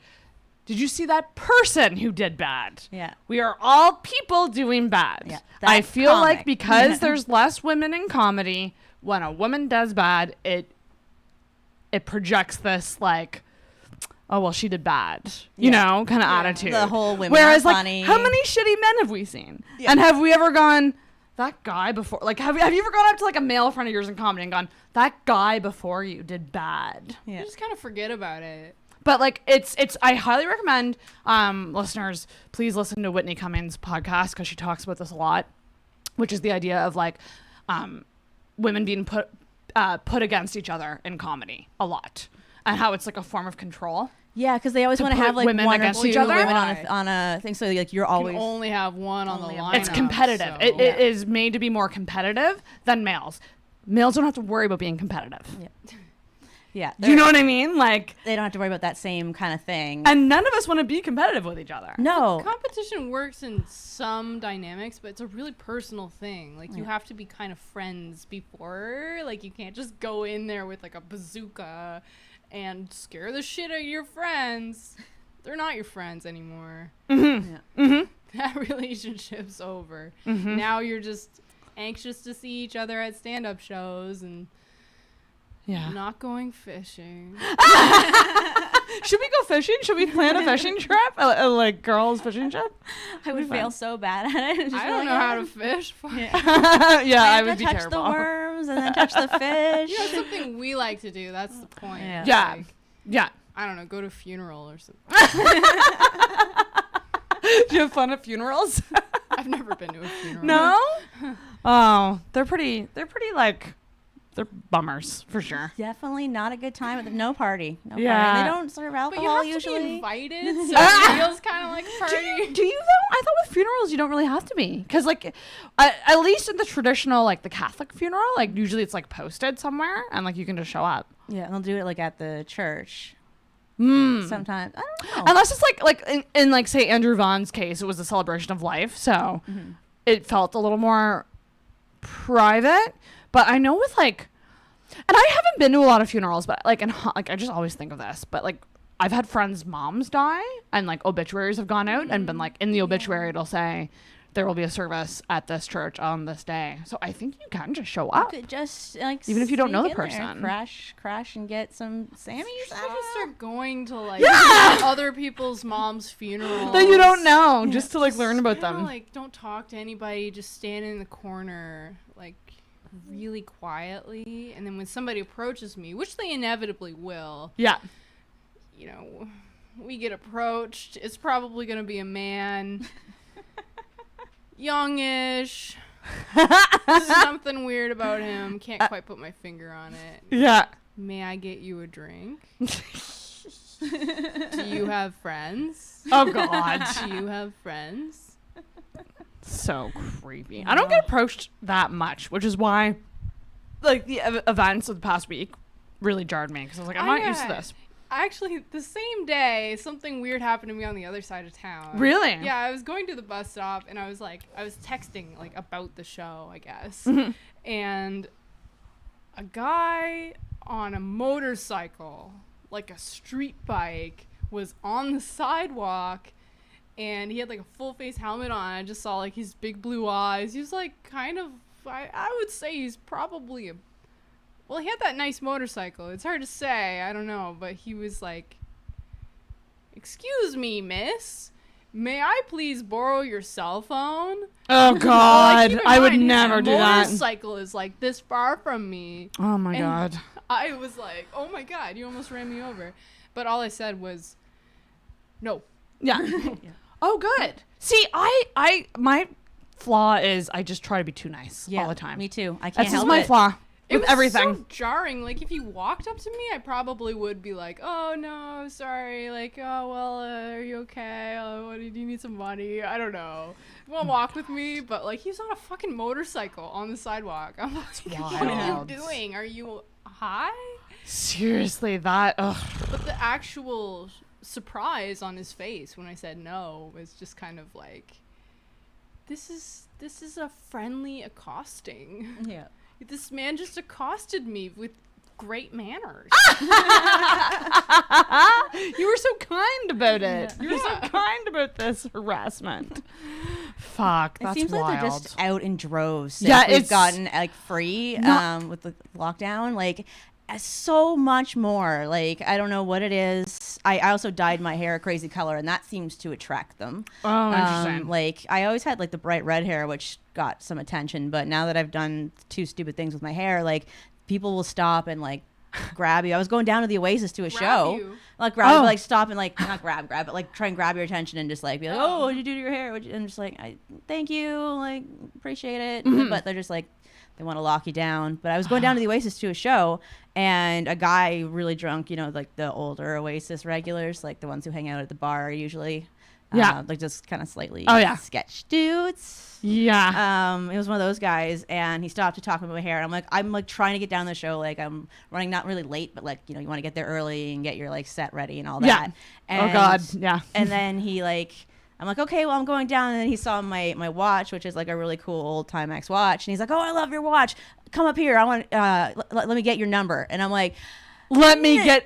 Did you see that person who did bad? Yeah. We are all people doing bad. Yeah. I That feel like comic. because there's less women in comedy, when a woman does bad, it projects this like, oh, well, she did bad, kind of attitude. The whole women Whereas, are like, funny. how many shitty men have we seen? Yeah. And have we ever gone, that guy before, like, have you ever gone up to, like, a male friend of yours in comedy and gone, that guy before you did bad? Yeah. You just kind of forget about it. But, like, it's I highly recommend, listeners, please listen to Whitney Cummings' podcast, because she talks about this a lot, which is the idea of, like, women being put against each other in comedy a lot. And how it's like a form of control. Yeah, because they always want to have like women one or against two each other. women on a thing. So like you're always You can only have one on the lineup. It's competitive. So. It is made to be more competitive than males. Males don't have to worry about being competitive. Yeah. Do you know what I mean? Like, they don't have to worry about that same kind of thing. And none of us want to be competitive with each other. No. Competition works in some dynamics, but it's a really personal thing. Like, you have to be kind of friends before. Like, you can't just go in there with, like, a bazooka and scare the shit out of your friends. They're not your friends anymore. That relationship's over. Now you're just anxious to see each other at stand-up shows and not going fishing. Should we go fishing? Should we plan a fishing trip? Like girls fishing trip? I would fail so bad at it. I don't know how to fish. I would be touch terrible. the worms and then touch the fish. You know, something we like to do. That's the point. Yeah. Like, I don't know. Go to a funeral or something. Do you have fun at funerals? I've never been to a funeral. No? Oh, they're pretty like, they're bummers for sure. Definitely not a good time. No party. No Yeah. party. They don't serve But alcohol you have usually. to be invited, so it feels kind of like a party. Do you though? I thought with funerals you don't really have to be, because like, at least in the traditional like the Catholic funeral, like usually it's like posted somewhere and like you can just show up. Yeah, they'll do it like at the church. Sometimes I don't know. Unless it's like in like say Andrew Vaughn's case, it was a celebration of life, so it felt a little more private. But I know with like, and I haven't been to a lot of funerals, but like I just always think of this, but like I've had friends' moms die, and like obituaries have gone out and been like in the obituary it'll say there will be a service at this church on this day. So I think you can just show up. You could just like even if you don't know the sneak in there, person. crash and get some Sammys. You should just start going to like other people's moms' funerals that you don't know, just to like learn about them. Like, don't talk to anybody. Just stand in the corner, like really quietly, and then when somebody approaches me, which they inevitably will, Yeah. you know, we get approached. It's probably going to be a man. Youngish. There's something weird about him. Can't quite put my finger on it. Yeah. May I get you a drink? Do you have friends? Oh, God. Do you have friends? So creepy. I don't get approached that much, which is why, like, the events of the past week really jarred me, because I was like, I'm not used to this. Actually, the same day, something weird happened to me on the other side of town. Really? Yeah, I was going to the bus stop, and I was texting, like, about the show, I guess. Mm-hmm. And a guy on a motorcycle, like a street bike, was on the sidewalk, and he had, like, a full-face helmet on. I just saw, like, his big blue eyes. He was, like, kind of, I would say he's probably well, he had that nice motorcycle. It's hard to say. I don't know. But he was like, "Excuse me, miss. May I please borrow your cell phone?" Oh, God. Like, I would never do that. Motorcycle is, like, this far from me. Oh, my And God. I was like, oh, my God. You almost ran me over. But all I said was, no. Yeah. Oh, good. See, my flaw is I just try to be too nice all the time. Me too. I can't That's just help my it. flaw. It With was everything. so jarring. Like, if he walked up to me, I probably would be like, "Oh no, sorry." Like, "Oh well, are you okay? What do you need some money?" I don't know. You want to walk with me? But like, he's on a fucking motorcycle on the sidewalk. I'm like, "What are you doing? Are you high?" Seriously, that. Ugh. But the actual surprise on his face when I said no was just kind of like, "This is a friendly accosting." Yeah. This man just accosted me with great manners. You were so kind about it. You were so kind about this harassment. Fuck, that's It seems wild. like they're just out in droves. Yeah, Since we've it's gotten like free with the lockdown. Like, so much more. Like, I don't know what it is. I also dyed my hair a crazy color, and that seems to attract them. Oh, interesting. Like, I always had like the bright red hair, which got some attention, but now that I've done two stupid things with my hair, like, people will stop and like grab you. I was going down to the Oasis to a show. Like, grab, like, stop and like not grab, but like try and grab your attention and just like be like, "Oh, what did you do to your hair?" And just like, thank you, like, appreciate it. Mm-hmm. But they're just like, they want to lock you down. But I was going down to the Oasis to a show, and a guy really drunk, you know, like the older Oasis regulars, like the ones who hang out at the bar usually. Like just kind of slightly sketch dudes. Yeah. It was one of those guys, and he stopped to talk about my hair. And I'm like trying to get down the show. Like, I'm running not really late, but like, you know, you want to get there early and get your like set ready and all that. And, oh God. Yeah. And then he like, I'm like, okay, well, I'm going down. And then he saw my watch, which is like a really cool old Timex watch. And he's like, "Oh, I love your watch. Come up here. I want, let me get your number." And I'm like, demanded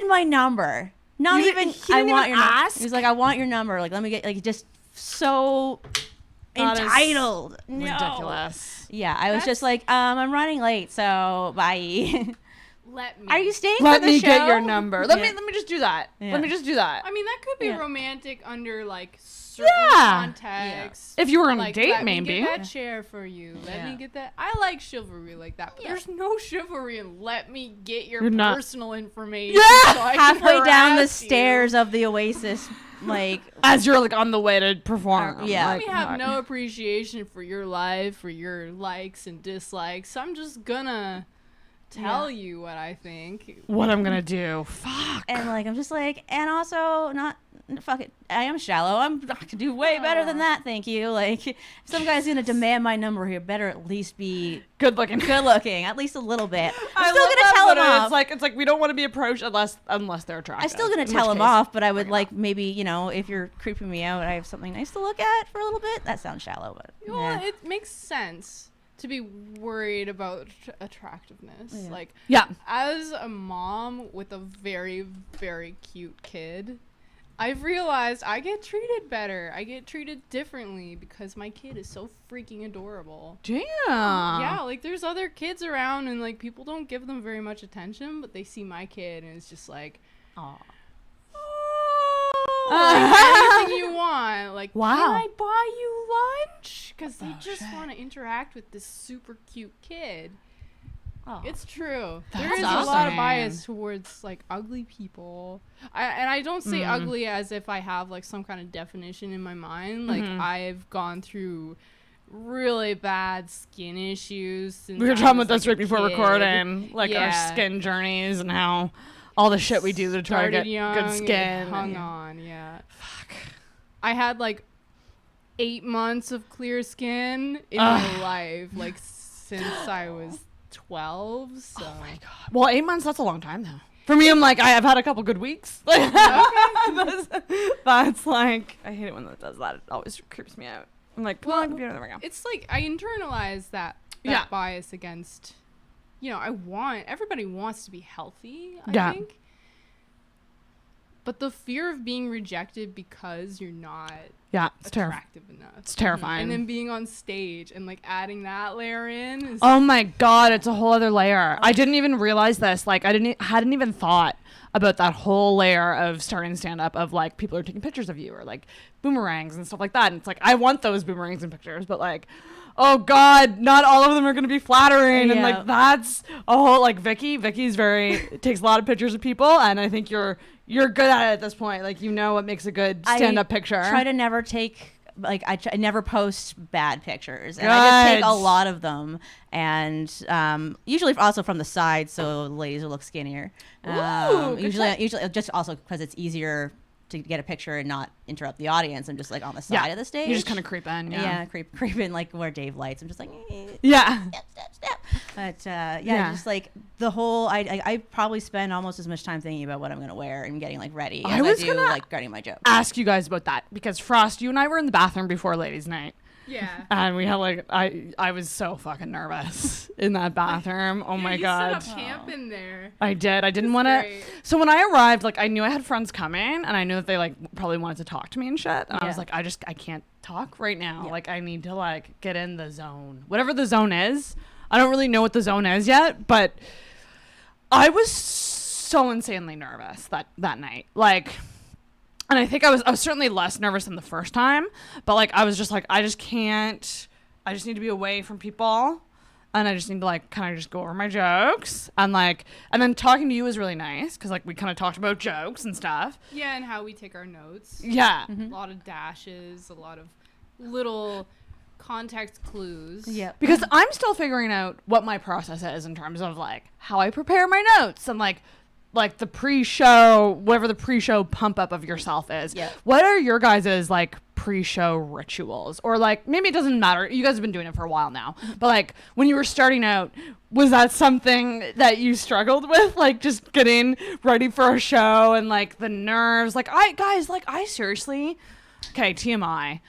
my number. Not even, I want your number. He's like, "I want your number. Like, let me get," like, just so entitled. Ridiculous. Yeah, I was just like, I'm running late, so bye. Are you staying Let for the me show? get your number. Let me just do that. Yeah. Let me just do that. I mean, that could be romantic under like certain contexts. If you were on like, a date, let maybe. Me get that chair for you. Let me get that. I like chivalry like that, but there's no chivalry in let me get your personal information. So I halfway can down the harass stairs of the Oasis, like as you're like on the way to perform. Let me have no appreciation for your life, for your likes and dislikes. I'm just gonna tell you what I think. What I'm gonna do. Fuck. And like, I'm just like, and also not, fuck it, I am shallow. I can do way better than that, thank you. Like, if some guy's gonna demand my number here, better at least be good looking, at least a little bit. I'm still gonna tell him off. It's like we don't want to be approached unless they're attractive. I'm still gonna tell him off, but I would like maybe, you know, if you're creeping me out, I have something nice to look at for a little bit. That sounds shallow, but well, it makes sense to be worried about attractiveness. Like, as a mom with a very, very cute kid, I've realized I get treated better. I get treated differently because my kid is so freaking adorable. Damn. Yeah, like there's other kids around and like people don't give them very much attention, but they see my kid and it's just like, aw. Like, anything you want. Like, wow. Can I buy you lunch? Because they just want to interact with this super cute kid. It's true. That's There is a lot of awesome. bias towards like ugly people. I don't say ugly as if I have like some kind of definition in my mind. Like I've gone through really bad skin issues since We were I talking was, about this like, right a before kid. recording, like our Yeah. skin journeys and how all the shit we do to try to Started get young good and skin. hung on, yeah. Fuck. I had like 8 months of clear skin in my life, like since I was 12. So. Oh my god. Well, 8 months, that's a long time though. For me, I'm like, I've had a couple good weeks. that's like, I hate it when that does that. It always creeps me out. I'm like, come on, computer, there we go. It's like I internalize that bias against, everybody wants to be healthy, I think. But the fear of being rejected because you're not it's attractive enough. It's terrifying. And then being on stage and like adding that layer in is Oh my god, it's a whole other layer. I didn't even realize this. Like, hadn't even thought about that whole layer of starting stand up of like people are taking pictures of you or like boomerangs and stuff like that. And it's like, I want those boomerangs and pictures, but like, oh god, not all of them are going to be flattering. And like, that's a whole, like Vicky's takes a lot of pictures of people. And I think you're good at it at this point. Like, you know what makes a good stand up picture. I try to never take, like, I never post bad pictures. And I just take a lot of them. And usually also from the side, so the ladies will look skinnier. Usually just also because it's easier to get a picture and not interrupt the audience. I'm just like on the side of the stage. You just kind of creep in. Yeah, creep in like where Dave lights. I'm just like, step. But just like the whole, I probably spend almost as much time thinking about what I'm gonna wear and getting like ready as I do like writing my jokes. Ask you guys about that because Frost, you and I were in the bathroom before Ladies' Night. Yeah. And we had like I was so fucking nervous in that bathroom. Oh my god. You set up camp in there. I did. I didn't want to. So when I arrived, like I knew I had friends coming, and I knew that they like probably wanted to talk to me and shit. And I was like, I can't talk right now. Like I need to like get in the zone, whatever the zone is. I don't really know what the zone is yet, but I was so insanely nervous that night. Like. And I think I was certainly less nervous than the first time, but like I was just like, I just need to be away from people, and I just need to like kind of just go over my jokes, and then talking to you was really nice because like we kind of talked about jokes and stuff. Yeah, and how we take our notes. Yeah. A lot of dashes, a lot of little context clues. Yeah. Because I'm still figuring out what my process is in terms of like how I prepare my notes and like the pre-show, whatever the pre-show pump up of yourself is. Yeah. What are your guys' like pre-show rituals? Or like, maybe it doesn't matter. You guys have been doing it for a while now. But like when you were starting out, was that something that you struggled with? Like just getting ready for a show and like the nerves? Like I seriously, okay, TMI.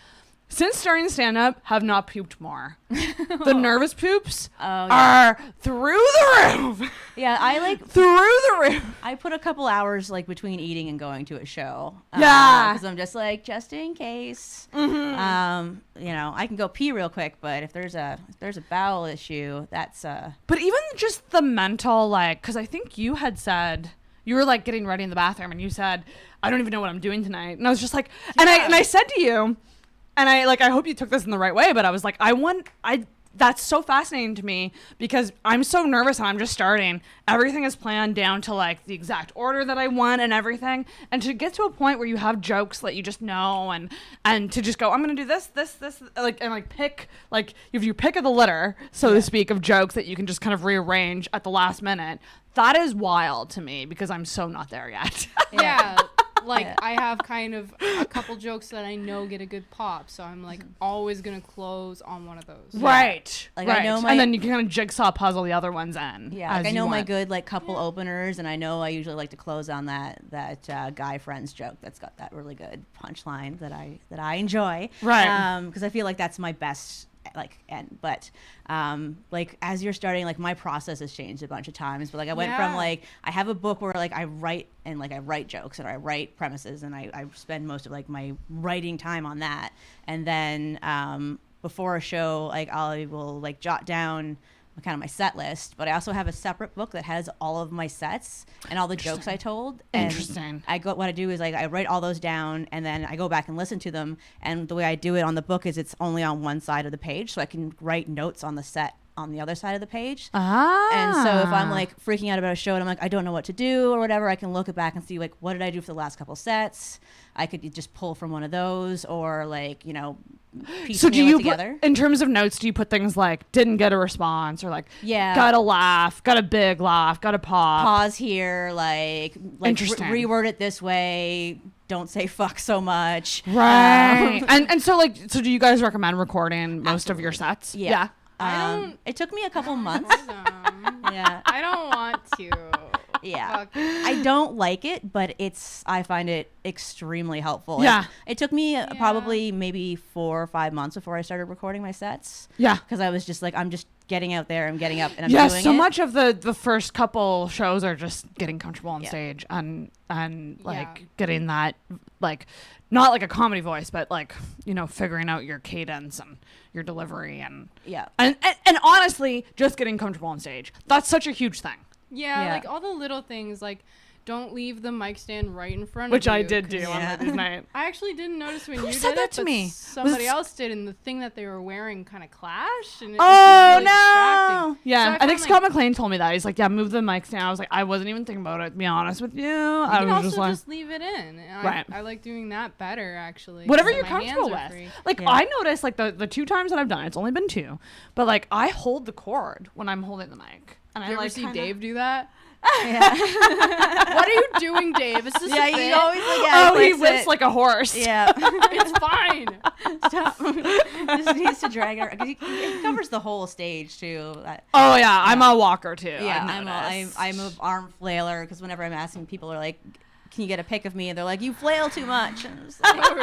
Since starting stand-up, have not pooped more. The nervous poops are through the roof. Yeah, I like through the roof. I put a couple hours like between eating and going to a show. Yeah, because I'm just like just in case. Mm-hmm. I can go pee real quick, but if there's a bowel issue, that's But even just the mental, like, because I think you had said you were like getting ready in the bathroom, and you said, "I don't even know what I'm doing tonight," and I was just like, and I said to you. And I hope you took this in the right way, but I was like, that's so fascinating to me because I'm so nervous and I'm just starting. Everything is planned down to like the exact order that I want and everything. And to get to a point where you have jokes that you just know and to just go, I'm going to do this, like, and like pick, like if you pick of the litter, so to speak, of jokes that you can just kind of rearrange at the last minute. That is wild to me because I'm so not there yet. Yeah. I have kind of a couple jokes that I know get a good pop, so I'm like always gonna close on one of those. Right. Like right. I know and then you can kind of jigsaw puzzle the other ones in. Yeah. Like I know my good like couple openers, and I know I usually like to close on that guy friends joke that's got that really good punchline that I enjoy. Right. Because I feel like that's my best like end, but like as you're starting, like my process has changed a bunch of times, but like I went from like I have a book where like I write jokes and I write premises and I spend most of like my writing time on that, and then before a show like I will like jot down kind of my set list, but I also have a separate book that has all of my sets and all the jokes I told. And Interesting. What I do is like I write all those down and then I go back and listen to them. And the way I do it on the book is it's only on one side of the page, so I can write notes on the set on the other side of the page. Ah. And so if I'm like freaking out about a show and I'm like, I don't know what to do or whatever, I can look it back and see like, what did I do for the last couple sets? I could just pull from one of those, or like, piece so do you together. In terms of notes, do you put things like didn't get a response, or like got a laugh, got a big laugh, got a pause here, like interesting. Reword it this way, don't say fuck so much, right? And so do you guys recommend recording most of your sets? Yeah. It took me a couple months. Yeah, I don't want to. Yeah, I don't like it, but I find it extremely helpful. Yeah, it took me probably maybe 4 or 5 months before I started recording my sets. Yeah, because I was just like, I'm just getting out there, I'm getting up, and I'm doing it. So much of the first couple shows are just getting comfortable on stage and like getting that, like, not like a comedy voice, but like, figuring out your cadence and your delivery and honestly, just getting comfortable on stage. That's such a huge thing. Yeah, like all the little things, like don't leave the mic stand right in front Of you. Which I did do on ladies' night. I actually didn't notice when Who you said did that it, to but me? somebody else did, and the thing that they were wearing kind of clashed. And it oh, was really no! distracting. Yeah, So I think Scott McLean told me that. He's like, move the mic stand. I was like, I wasn't even thinking about it, to be honest with you. I was can just also like, just leave it in. Right. I like doing that better, actually. Whatever so you're my comfortable hands are with. free. Like, I noticed, like, the 2 times that I've done it, it's only been 2, but, like, I hold the cord when I'm holding the mic. And you ever see Dave do that? Yeah. What are you doing, Dave? Is this a he bit? always he whips like a horse. Yeah. It's fine. Stop. Just needs to drag it. He covers the whole stage too. Oh yeah, I'm a walker too. Yeah, I'm a arm flailer, because whenever I'm asking, people are like, can you get a pic of me? And they're like, you flail too much. And I'm just like, oh,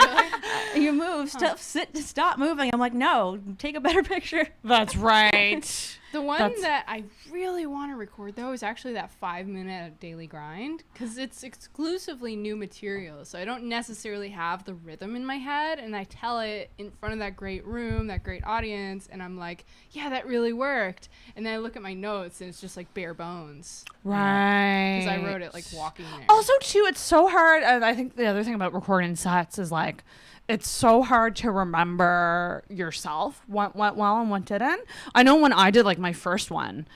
really? You move, stop moving. I'm like, no, take a better picture. That's right. The one that I really want to record, though, is actually that 5-minute daily grind, because it's exclusively new material. So I don't necessarily have the rhythm in my head, and I tell it in front of that great room, that great audience, and I'm like, yeah, that really worked. And then I look at my notes, and it's just like bare bones. Right. Because I wrote it like walking there. Also, too, it's so hard. And I think the other thing about recording sets is like, it's so hard to remember yourself what went well and what didn't. I know when I did like my first one,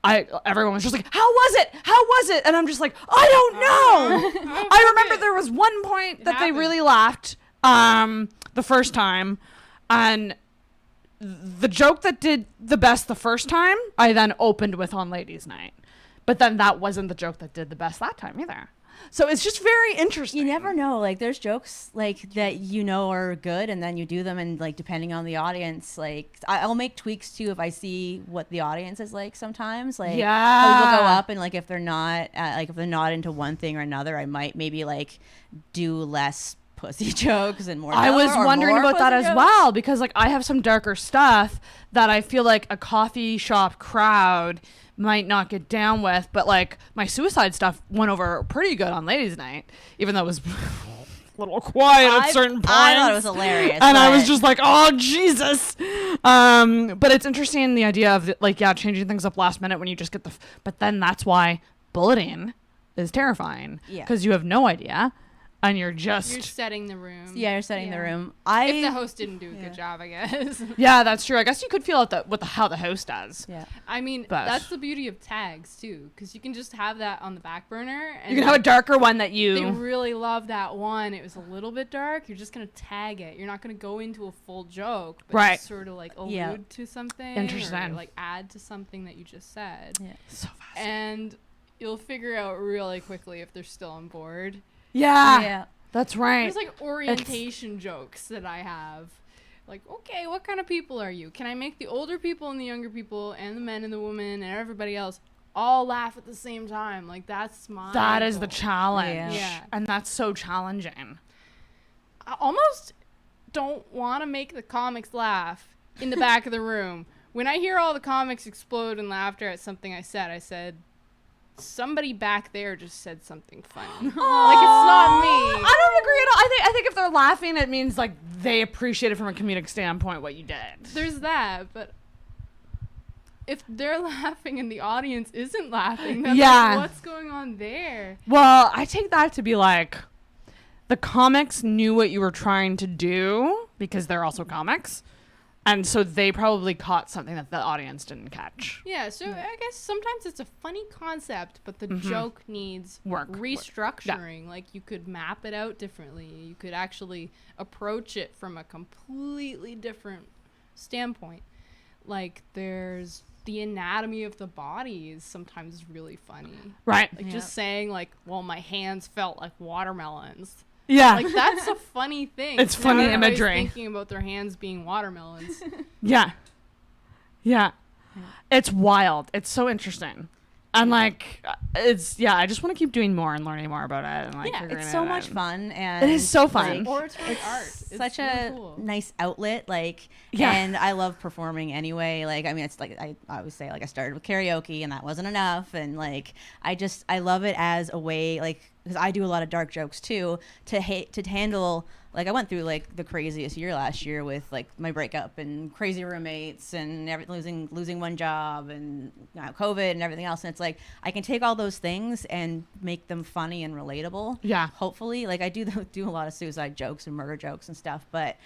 everyone was just like, how was it? And I'm just like, I don't know. I remember there was one point that they really laughed the first time, and the joke that did the best the first time, I then opened with on ladies' night. But then that wasn't the joke that did the best that time either. So it's just very interesting. You never know. Like, there's jokes like that are good, and then you do them, and like depending on the audience, like I'll make tweaks too if I see what the audience is like. Sometimes, like, I'll go up, and like if they're not into one thing or another, I might maybe like do less pussy jokes and more. I was wondering about that as well, because like I have some darker stuff that I feel like a coffee shop crowd might not get down with, but like my suicide stuff went over pretty good on ladies' night, even though it was a little quiet at certain points. I thought it was hilarious, and I was just like, oh Jesus. But it's interesting, the idea of changing things up last minute when you just get but then that's why bulleting is terrifying, because you have no idea. And you're setting the room. Yeah, you're setting the room. If the host didn't do a good job, I guess. Yeah, that's true. I guess you could feel it how the host does. Yeah. I mean, that's the beauty of tags too, because you can just have that on the back burner. And you can have a darker one that you. They really love that one. It was a little bit dark. You're just gonna tag it. You're not gonna go into a full joke, but just sort of like allude to something. Interesting. Or like add to something that you just said. Yeah. So fast. And you'll figure out really quickly if they're still on board. Yeah, that's right. There's like orientation jokes that I have. Like, okay, what kind of people are you? Can I make the older people and the younger people and the men and the women and everybody else all laugh at the same time? Like, that's my That goal. is the challenge. Yeah. And that's so challenging. I almost don't want to make the comics laugh in the back of the room. When I hear all the comics explode in laughter at something I said, somebody back there just said something funny. Like, it's not me. I don't agree at all. I think if they're laughing, it means like they appreciate it from a comedic standpoint what you did. There's that, but if they're laughing and the audience isn't laughing, then like, what's going on there? Well, I take that to be like the comics knew what you were trying to do because they're also comics. And so they probably caught something that the audience didn't catch. Yeah, so I guess sometimes it's a funny concept, but the joke needs restructuring. Like, you could map it out differently. You could actually approach it from a completely different standpoint. Like, there's the anatomy of the body is sometimes really funny. Right. Like, just saying, like, well, my hands felt like watermelons. Yeah. Like, that's a funny thing. It's funny Everybody's imagery. thinking about their hands being watermelons. Yeah. It's wild. It's so interesting. And like, I just want to keep doing more and learning more about it. And like, it's so much fun, and it is so fun. Or it's really art. It's such really a cool. nice outlet, and I love performing anyway. Like, I mean, it's like I always say, like, I started with karaoke, and that wasn't enough, and like, I love it as a way, like, because I do a lot of dark jokes too, to handle. Like, I went through like the craziest year last year with like my breakup and crazy roommates and losing one job and COVID and everything else. And it's like, I can take all those things and make them funny and relatable. Yeah. Hopefully, like, I do a lot of suicide jokes and murder jokes and stuff, but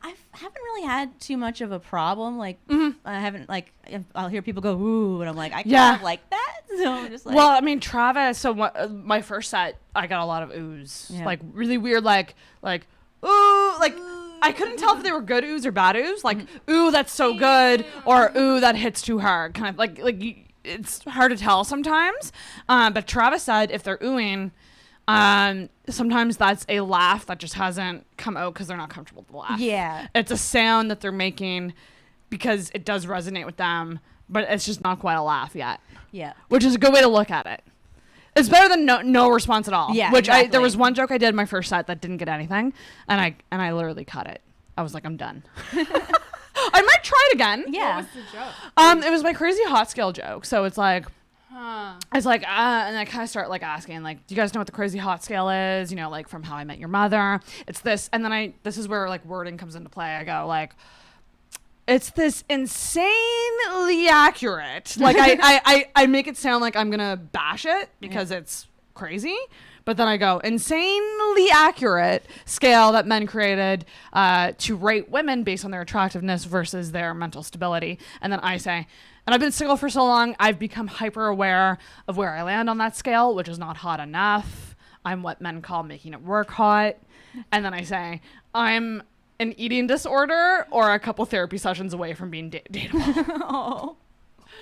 I haven't really had too much of a problem. Like, I haven't, like, I'll hear people go, ooh, and I'm like, I kind of like that. So I'm just like, well, I mean, Travis, so my first set, I got a lot of oohs. Yeah. Like, really weird, like, ooh, like, I couldn't tell if they were good oohs or bad oohs. Like, ooh, that's so good, or ooh, that hits too hard. Kind of like it's hard to tell sometimes. But Travis said if they're oohing, sometimes that's a laugh that just hasn't come out because they're not comfortable with the laugh. Yeah. It's a sound that they're making because it does resonate with them, but it's just not quite a laugh yet. Yeah. Which is a good way to look at it. It's better than no response at all. Yeah. Which there was one joke I did in my first set that didn't get anything, and I literally cut it. I was like, I'm done. I might try it again. Yeah. What was the joke? It was my crazy hot scale joke. So it's like, it's like, and I kind of start like asking, like, do you guys know what the crazy hot scale is? You know, like from How I Met Your Mother. It's this, and then this is where like wording comes into play. I go like, it's this insanely accurate. Like I make it sound like I'm gonna bash it because it's crazy. But then I go, insanely accurate scale that men created to rate women based on their attractiveness versus their mental stability. And then I say, and I've been single for so long, I've become hyper aware of where I land on that scale, which is not hot enough. I'm what men call making it work hot. And then I say, I'm an eating disorder or a couple therapy sessions away from being dateable. Oh.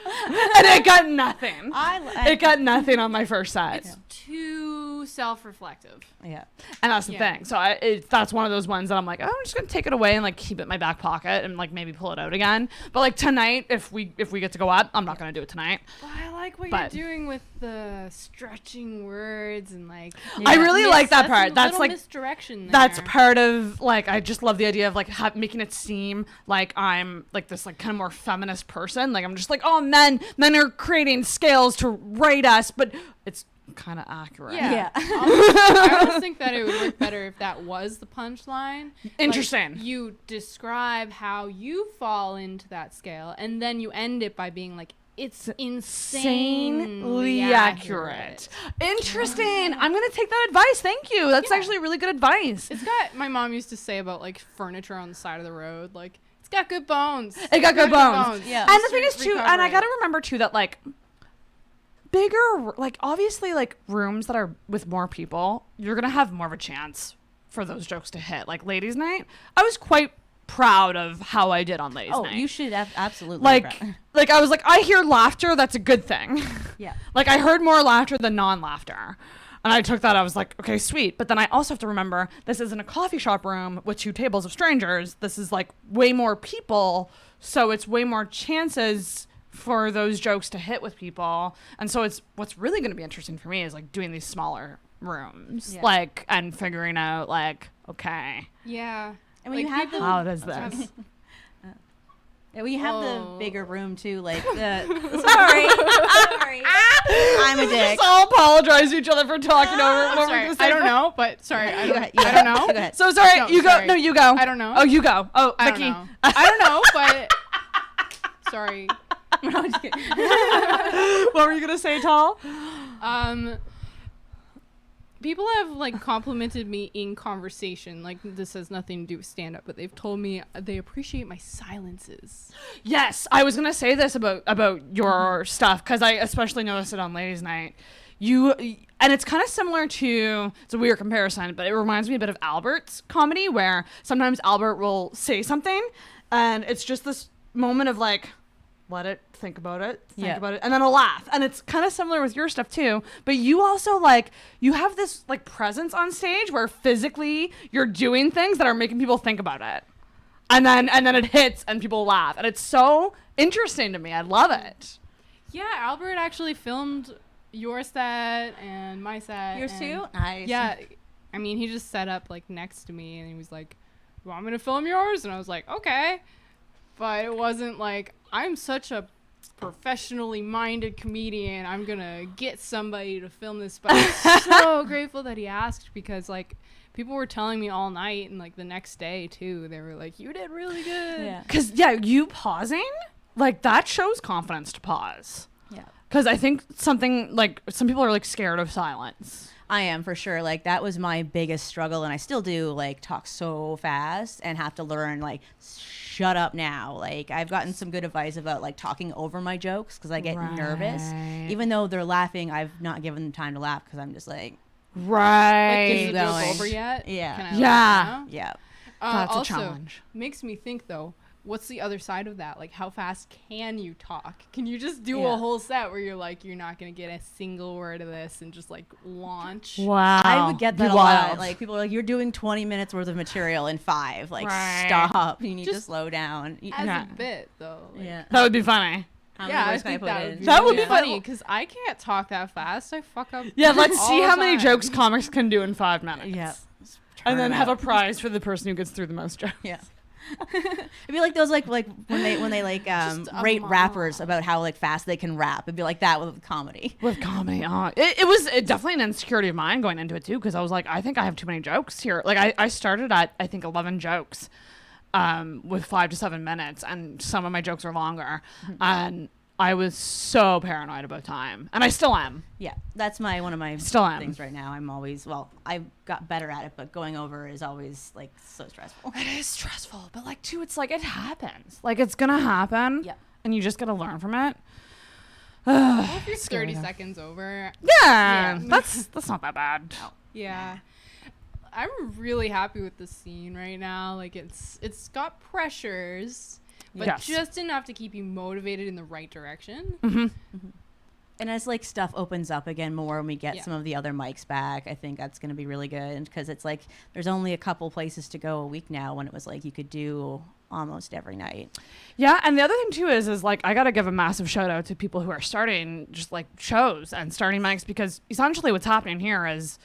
And it got nothing. It got nothing on my first set. It's too self-reflective. Yeah. And that's the thing. So that's one of those ones that I'm like, oh, I'm just going to take it away and like keep it in my back pocket and like maybe pull it out again. But like tonight, if we get to go up, I'm not going to do it tonight. Well, I like what you're doing with the stretching words and like. I really like that part. That's like misdirection there. That's part of like, I just love the idea of like making it seem like I'm like this like kind of more feminist person. Like I'm just like, oh, men are creating scales to rate us, but it's kind of accurate. Yeah. I always think that it would work better if that was the punchline. Interesting. Like, you describe how you fall into that scale, and then you end it by being like, it's insanely accurate. Interesting. I'm going to take that advice. Thank you. That's actually really good advice. It's got, my mom used to say about like furniture on the side of the road, like, it's got good bones. It got good bones. Yeah. And the thing is too, and I got to remember too that like bigger, like obviously like rooms that are with more people, you're going to have more of a chance for those jokes to hit. Like ladies' night, I was quite proud of how I did on ladies' night. Oh, you should absolutely. Like I was like, I hear laughter, that's a good thing. Yeah. Like I heard more laughter than non-laughter. And I took that, I was like, okay, sweet. But then I also have to remember, this isn't a coffee shop room with 2 tables of strangers. This is like way more people. So it's way more chances for those jokes to hit with people. And so it's what's really going to be interesting for me is like doing these smaller rooms, like, and figuring out like, okay. Yeah. And when like you have how does this? We have the bigger room too, like sorry, I'm a dick. Let's all apologize to each other for talking over. What sorry, I don't know, but sorry, I don't know. Go ahead. So sorry, no, you go. No, you go. I don't know. Oh, you go. Oh, I Vicki. Don't know. I don't know, but sorry. What were you gonna say, Tal? People have like complimented me in conversation. Like this has nothing to do with stand up, but they've told me they appreciate my silences. Yes, I was gonna say this about your stuff because I especially noticed it on Ladies' Night. And it's kind of similar to, it's a weird comparison, but it reminds me a bit of Albert's comedy where sometimes Albert will say something and it's just this moment of like, let it, think about it, and then a laugh. And it's kind of similar with your stuff too. But you also like, you have this like presence on stage where physically you're doing things that are making people think about it. And then it hits and people laugh. And it's so interesting to me. I love it. Yeah, Albert actually filmed your set and my set. Yours too? Nice. Yeah. I mean, he just set up like next to me and he was like, "You want me to film yours?" And I was like, "Okay." But it wasn't like, I'm such a professionally minded comedian, I'm gonna get somebody to film this. But I'm so grateful that he asked, because like people were telling me all night and like the next day too, they were like, "You did really good." Yeah. Because you pausing, like that shows confidence to pause. Yeah. Because I think something like some people are like scared of silence. I am, for sure. Like that was my biggest struggle, and I still do like talk so fast and have to learn like shut up now. Like I've gotten some good advice about like talking over my jokes because I get nervous. Even though they're laughing, I've not given them time to laugh because I'm just like, Like, is the joke over yet? Yeah. Can I laugh now? Yeah. That's also, a challenge. Makes me think though, what's the other side of that? Like, how fast can you talk? Can you just do a whole set where you're like, you're not gonna get a single word of this and just like launch? Wow. I would get that a lot. Like people are like, you're doing 20 minutes worth of material in 5. Like stop. You need to slow down. As a bit though. Like, that would be funny. I think that that would be funny because I can't talk that fast. I fuck up. Yeah, let's all see the how many time. jokes comics can do in 5 minutes. Yeah. And then have a prize for the person who gets through the most jokes. Yeah. It'd be like those like when they like rate rappers about how like fast they can rap. It'd be like that with comedy. With comedy, it was definitely an insecurity of mine going into it too, because I was like, I think I have too many jokes here. Like I started at I think 11 jokes, with 5 to 7 minutes, and some of my jokes are longer, and I was so paranoid about time, and I still am. Yeah, that's one of my things right now. I'm always, I got better at it, but going over is always like so stressful. It is stressful, but like too, it's like it happens. Like it's gonna happen. Yeah. And you just gotta learn from it. Well, if you're 30 seconds over. Yeah. That's not that bad. No. Yeah. I'm really happy with the scene right now. Like it's got pressures, but just enough to keep you motivated in the right direction. Mm-hmm. Mm-hmm. And as like stuff opens up again more and we get some of the other mics back, I think that's going to be really good, because it's like there's only a couple places to go a week now, when it was like you could do almost every night. Yeah, and the other thing too is like I got to give a massive shout out to people who are starting just like shows and starting mics, because essentially what's happening here is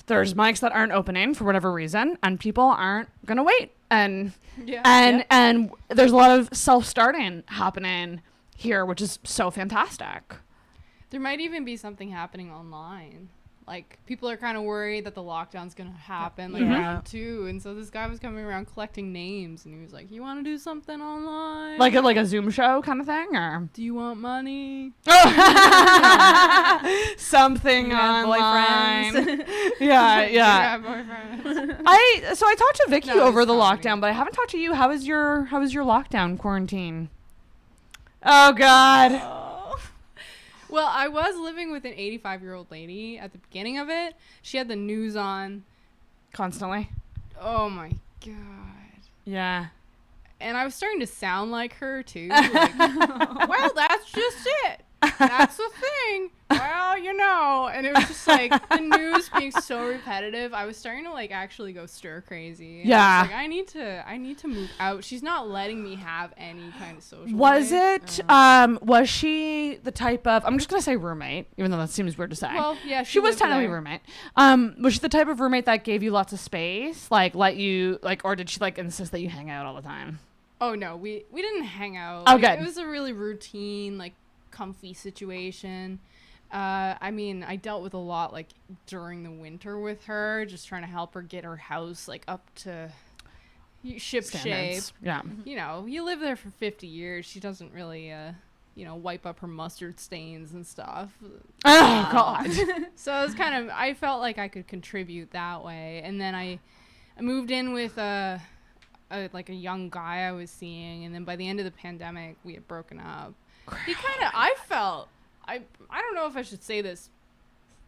there's mics that aren't opening for whatever reason, and people aren't going to wait. And there's a lot of self-starting happening here, which is so fantastic. There might even be something happening online. Like, people are kind of worried that the lockdown's going to happen, like, round 2. And so this guy was coming around collecting names, and he was like, "You want to do something online? Like a Zoom show kind of thing? Or do you want money?" Something online. Boyfriends. Yeah. Boyfriends. I talked to Vicki over the lockdown, but I haven't talked to you. How was your lockdown quarantine? Oh, God. Well, I was living with an 85-year-old lady at the beginning of it. She had the news on constantly. Oh my God. Yeah. And I was starting to sound like her too. Like, well, that's just it. That's the thing. Well, you know. And it was just like the news being so repetitive. I was starting to like actually go stir crazy. And yeah. I was like, I need to move out. She's not letting me have any kind of social Was life. Was she the type of, I'm just going to say roommate, even though that seems weird to say. Well, yeah, she was technically roommate. Was she the type of roommate that gave you lots of space? Like let you, like, or did she like insist that you hang out all the time? Oh no, we didn't hang out. Oh, like, good. It was a really routine, like, comfy situation. I mean, I dealt with a lot like during the winter with her, just trying to help her get her house like up to ship shape. Yeah. You know, you live there for 50 years. She doesn't really wipe up her mustard stains and stuff. Oh, God. So it was I felt like I could contribute that way. And then I moved in with a young guy I was seeing. And then by the end of the pandemic, we had broken up. I don't know if I should say this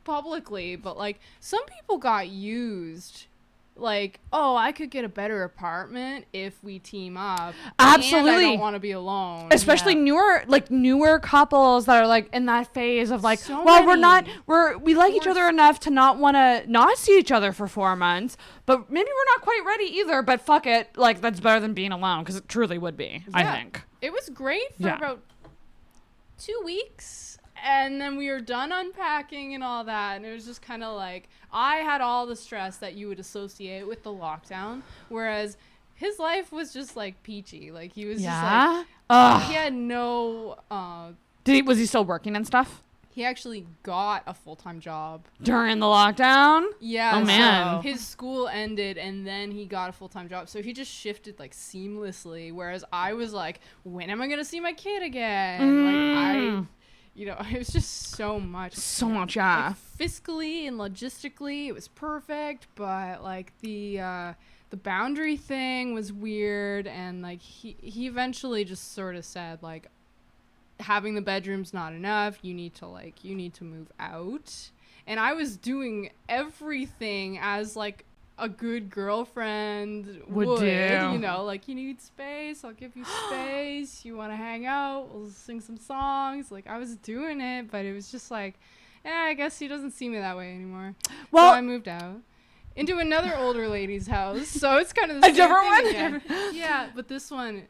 publicly, but like some people got used. Like, oh, I could get a better apartment if we team up. Absolutely. And I don't want to be alone. Especially newer couples that are like in that phase of like, we like each other enough to not want to not see each other for 4 months, but maybe we're not quite ready either, but fuck it. Like, that's better than being alone, because it truly would be, I think. It was great for about 2 weeks. And then we were done unpacking and all that. And it was just kind of like, I had all the stress that you would associate with the lockdown. Whereas his life was just like peachy. Like he was just like, he had no, was he still working and stuff? He actually got a full-time job. During the lockdown? Yeah. Oh, man. So his school ended and then he got a full-time job. So he just shifted like seamlessly. Whereas I was like, when am I going to see my kid again? It was just so much. So much, yeah. Like, fiscally and logistically, it was perfect, but like the boundary thing was weird, and like he eventually just sort of said like, having the bedroom's not enough. You need to move out. And I was doing everything as like a good girlfriend would do. Like, you need space, I'll give you space. You want to hang out, we'll sing some songs. Like, I was doing it, but it was just like, I guess he doesn't see me that way anymore. Well, so I moved out into another older lady's house. So it's kind of the same different one. Yeah, but this one,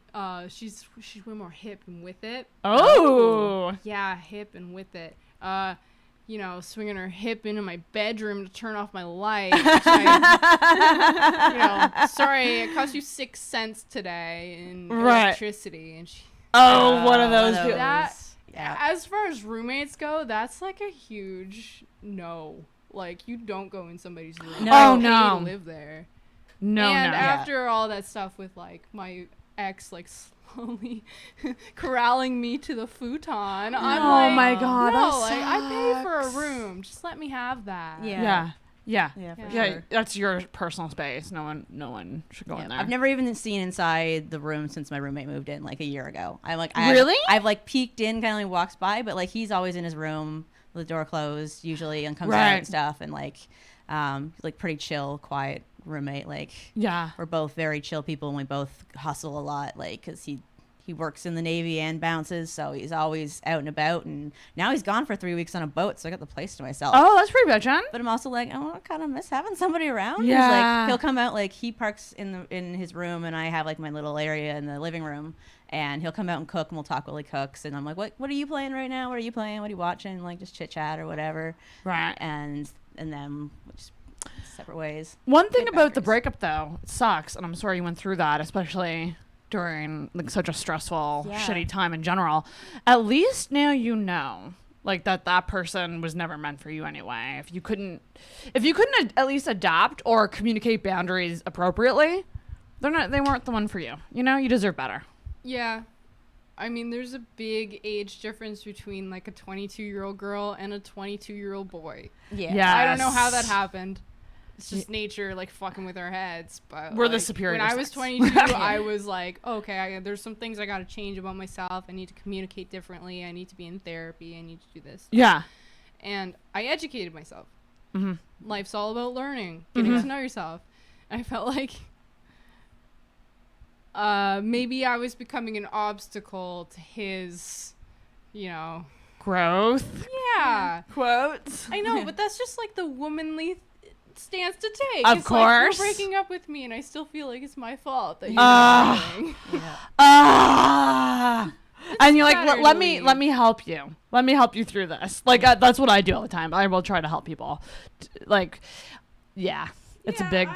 she's way more hip and with it. Oh. Yeah, hip and with it. Swinging her hip into my bedroom to turn off my light. Sorry, it cost you 6 cents today in electricity. And one of those people. As far as roommates go, that's like a huge no. Like, you don't go in somebody's room. No. To live there. No. And after all that stuff with like my ex, like slowly corralling me to the futon, I'm like, oh my God, no, like, I pay for a room. Just let me have that. Yeah. Sure. That's your personal space. No one should go in there. I've never even seen inside the room since my roommate moved in like a year ago. Really? I've like peeked in, kind of like walks by, but like he's always in his room with the door closed usually, and comes out and stuff, and like pretty chill, quiet roommate. Like, we're both very chill people, and we both hustle a lot, like, because he works in the Navy and bounces, so he's always out and about. And now he's gone for 3 weeks on a boat, so I got the place to myself. Oh, that's pretty bitchin'. But I'm also like, I kind of miss having somebody around. Yeah. Like, he'll come out, like, he parks in his room, and I have like my little area in the living room, and he'll come out and cook, and we'll talk while he cooks. And I'm like, what are you playing right now? What are you playing? What are you watching? Like, just chit chat or whatever. Right. And then just separate ways. One thing about the breakup, though, it sucks, and I'm sorry you went through that, especially during like such a stressful, shitty time in general. At least now you know, like, that person was never meant for you anyway. If you couldn't at least adapt or communicate boundaries appropriately, they weren't the one for you. You deserve better. Yeah. I mean, there's a big age difference between like a 22-year-old girl and a 22-year-old boy. Yeah. Yes. I don't know how that happened. It's just nature, like, fucking with our heads. But we're the superior when sex. I was 22, I was like, okay, there's some things I got to change about myself. I need to communicate differently. I need to be in therapy. I need to do this. Yeah. And I educated myself. Mm-hmm. Life's all about learning, getting to know yourself. And I felt like maybe I was becoming an obstacle to his, growth. Yeah. Quotes. I know, but that's just like the womanly stance to take. Of it's course. Like, you're breaking up with me, and I still feel like it's my fault that you're not doing. And you're like, let me help you. Let me help you through this. Like, that's what I do all the time. I will try to help people. Like, it's a big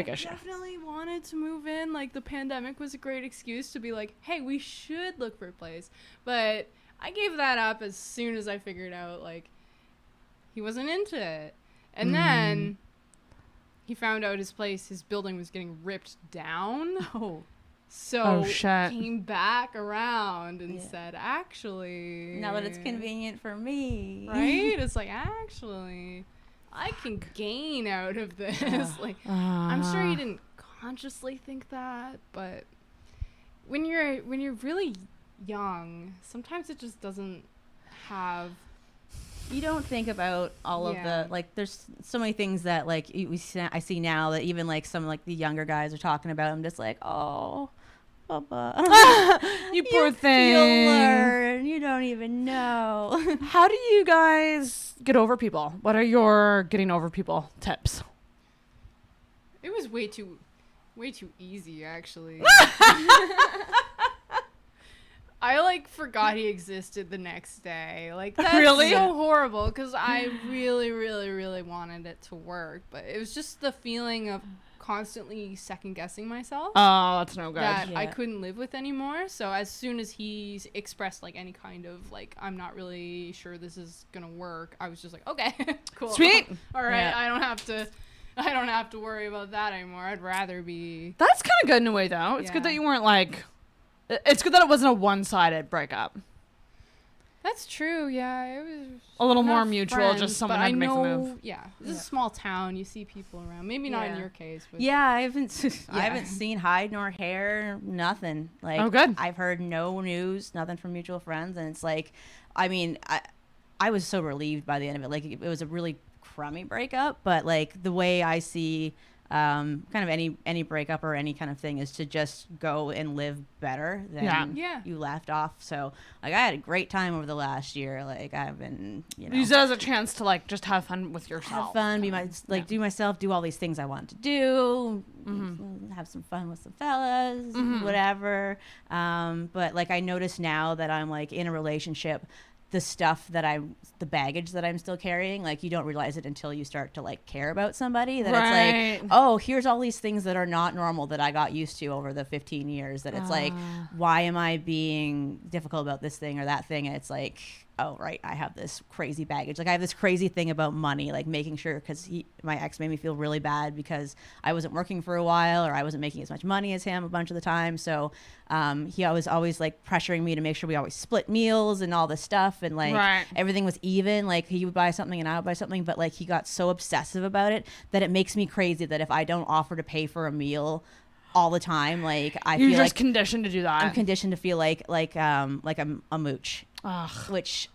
issue. I definitely wanted to move in. Like, the pandemic was a great excuse to be like, hey, we should look for a place. But I gave that up as soon as I figured out, like, he wasn't into it. And then he found out his building was getting ripped down. Oh. So came back around and said, actually, now that it's convenient for me, right? It's like, actually, I can gain out of this. I'm sure you didn't consciously think that, but when you're really young, sometimes it just doesn't have. You don't think about all of the, like, there's so many things that, like, I see now that even, like, some, like, the younger guys are talking about. I'm just like, oh, Bubba. You poor thing. You'll learn. You don't even know. How do you guys get over people? What are your getting over people tips? It was way too easy, actually. I like forgot he existed the next day. Like, that's really so horrible because I really, really, really wanted it to work, but it was just the feeling of constantly second guessing myself. Oh, that's no good. That I couldn't live with anymore. So as soon as he expressed like any kind of like, I'm not really sure this is gonna work, I was just like, okay, cool, sweet, all right, yeah. I don't have to worry about that anymore. I'd rather be. That's kind of good in a way, though. It's good that you weren't like. It's good that it wasn't a one-sided breakup. That's true. Yeah, it was a little more mutual. Friends, just someone had to make the move. Yeah, this is a small town. You see people around. Maybe not in your case. But I haven't seen hide nor hair. Nothing. Like, oh, good. I've heard no news. Nothing from mutual friends. And it's like, I mean, I was so relieved by the end of it. Like, it was a really crummy breakup, but like the way I see. Kind of any breakup or any kind of thing is to just go and live better than you left off. So like I had a great time over the last year. Like I've been, use it as a chance to like just have fun with yourself. Have fun, do myself, do all these things I want to do, have some fun with some fellas, whatever. But like I notice now that I'm like in a relationship, the baggage that I'm still carrying, like you don't realize it until you start to like care about somebody, that it's like, oh, here's all these things that are not normal that I got used to over the 15 years, that it's like, why am I being difficult about this thing or that thing? And it's like, oh, right, I have this crazy baggage. Like I have this crazy thing about money, like making sure, because my ex made me feel really bad because I wasn't working for a while or I wasn't making as much money as him a bunch of the time. So he was always like pressuring me to make sure we always split meals and all this stuff, and like everything was even. Like he would buy something and I would buy something, but like he got so obsessive about it that it makes me crazy that if I don't offer to pay for a meal all the time, like You're just conditioned to do that. I'm conditioned to feel like I'm a mooch. Ugh. Which,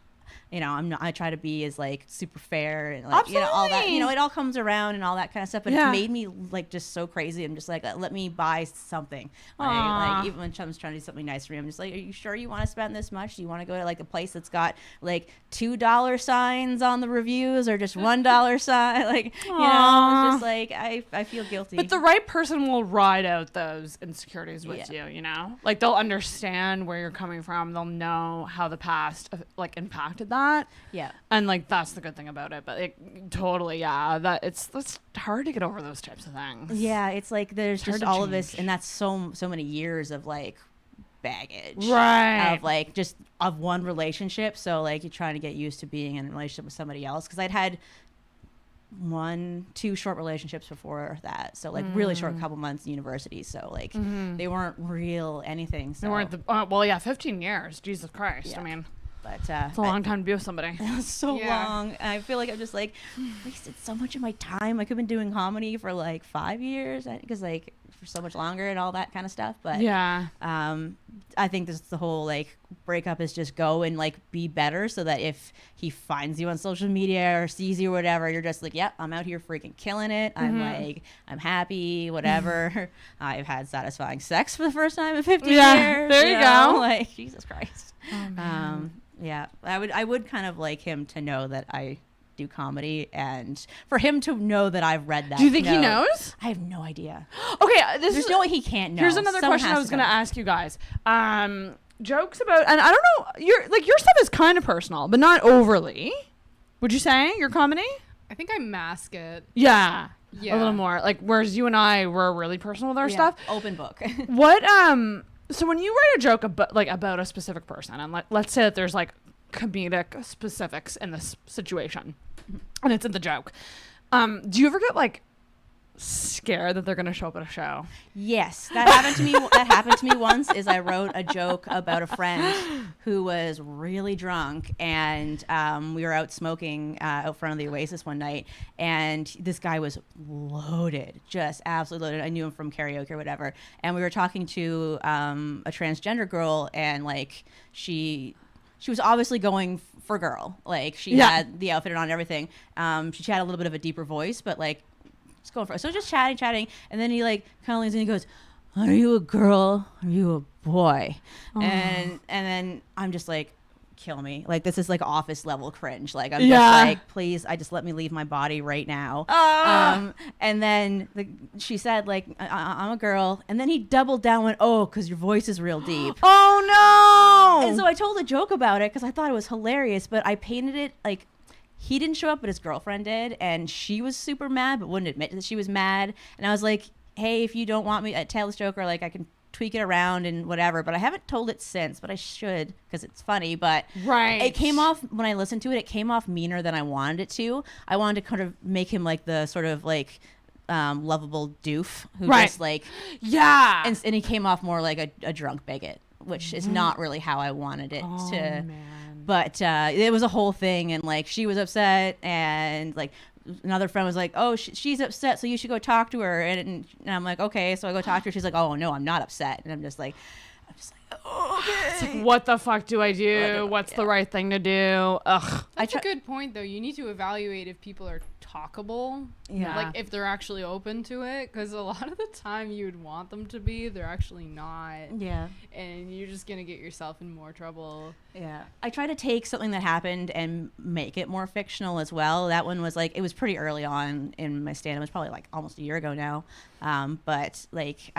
I try to be as like super fair and like, all that, it all comes around and all that kind of stuff, but it's made me like just so crazy. I'm just like, let me buy something. Like even when Chum's trying to do something nice for me, I'm just like, are you sure you want to spend this much? Do you want to go to like a place that's got like $2 signs on the reviews or just $1 sign? Like, it's just like, I feel guilty. But the right person will ride out those insecurities with you, like they'll understand where you're coming from. They'll know how the past like impacted that. And like that's the good thing about it. But totally, that it's hard to get over those types of things. It's like there's just all of this, and that's so many years of like baggage, right? Of like just of one relationship. So like you're trying to get used to being in a relationship with somebody else, because I'd had 1-2 short relationships before that, so like really short, couple months in university, so like they weren't real anything. So. They weren't 15 years, Jesus Christ. I mean, but it's a long time to be with somebody. It was so long. I feel like I'm just like wasted so much of my time. I could have been doing comedy for like 5 years, because like for so much longer and all that kind of stuff. But I think this the whole like breakup is just go and like be better, so that if he finds you on social media or sees you or whatever, you're just like, I'm out here freaking killing it. I'm happy, whatever. I've had satisfying sex for the first time in 15 years. There you go. Like, Jesus Christ. I would kind of like him to know that I do comedy, and for him to know that I've read that. Do you think he knows? I have no idea. Okay, there's no way he can't know. Here's another question I was going to ask you guys. Jokes about, and I don't know, your stuff is kind of personal, but not overly. Would you say your comedy? I think I mask it. Yeah. A little more. Like, whereas you and I were really personal with our stuff. Open book. What so when you write a joke about a specific person, and let's say that there's like comedic specifics in this situation, and it's in the joke, do you ever get like scared that they're gonna show up at a show? Yes, that happened to me. That happened to me once. Is I wrote a joke about a friend who was really drunk, and we were out smoking out front of the Oasis one night, and this guy was loaded, just absolutely loaded. I knew him from karaoke or whatever, and we were talking to a transgender girl, and like she was obviously going for girl, like she had the outfit on and everything. She had a little bit of a deeper voice, but like. Going for it. So just chatting, and then he like kind of leans in and he goes, "Are you a girl? Are you a boy?" Oh. And then I'm just like, kill me. Like this is like office level cringe. Like I'm just like, please, just let me leave my body right now. And then she said like, I'm a girl, and then he doubled down and went, "Oh, because your voice is real deep." Oh no! And so I told a joke about it because I thought it was hilarious, but I painted it like. He didn't show up, but his girlfriend did, and she was super mad, but wouldn't admit that she was mad. And I was like, hey, if you don't want me to tell this joke, or like I can tweak it around and whatever, but I haven't told it since, but I should because it's funny. But it came off, when I listened to it, it came off meaner than I wanted it to. I wanted to kind of make him like the sort of like lovable doof who just like, and he came off more like a drunk bigot, which is not really how I wanted it to. Man. But it was a whole thing, and like she was upset, and like another friend was like, "Oh, she's upset, so you should go talk to her." And I'm like, "Okay," so I go talk to her. She's like, "Oh no, I'm not upset," and I'm just like, "Oh, okay." It's like, what the fuck do I do? What's the right thing to do? Ugh. That's a good point, though. You need to evaluate if people are talkable. Yeah. Like if they're actually open to it, because a lot of the time you would want them to be, they're actually not. Yeah. And you're just gonna get yourself in more trouble. Yeah. I try to take something that happened and make it more fictional as well. That one was like, it was pretty early on in my stand-up. It was probably like almost a year ago now. But like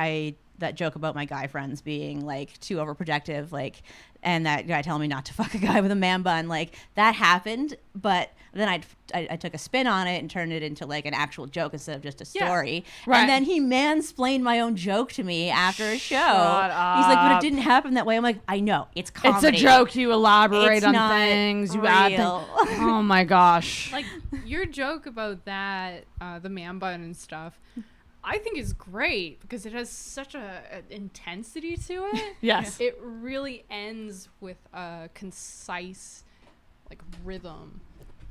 that joke about my guy friends being like too overprotective, like, and that guy telling me not to fuck a guy with a man bun, like that happened, but then I took a spin on it and turned it into like an actual joke instead of just a story. Right. And then he mansplained my own joke to me after a show. Shut up. He's like, but it didn't happen that way. I'm like, I know, it's comedy. It's a joke. You elaborate it's on not things. You real. add things. Oh my gosh. Like your joke about that, the man bun and stuff, I think is great because it has such an intensity to it. Yes. It really ends with a concise like rhythm.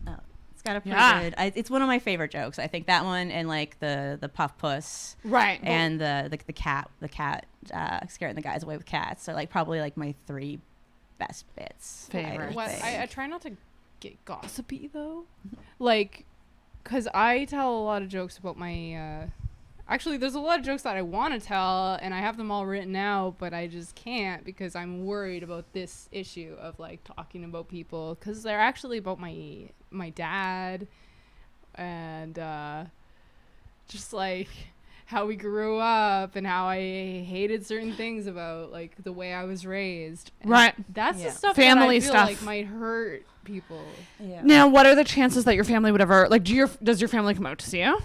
Oh, it's got a pretty good. It's one of my favorite jokes. I think that one and like the puff puss, right? And the cat scaring the guys away with cats are like probably like my three best bits. Favorite. I try not to get gossipy though, like, cause I tell a lot of jokes about my. Actually, there's a lot of jokes that I want to tell, and I have them all written out, but I just can't because I'm worried about this issue of like talking about people, because they're actually about my dad, and just like how we grew up and how I hated certain things about like the way I was raised. And right. That's the stuff family that I feel stuff like might hurt people. Yeah. Now, what are the chances that your family would ever like? Does your family come out to see you?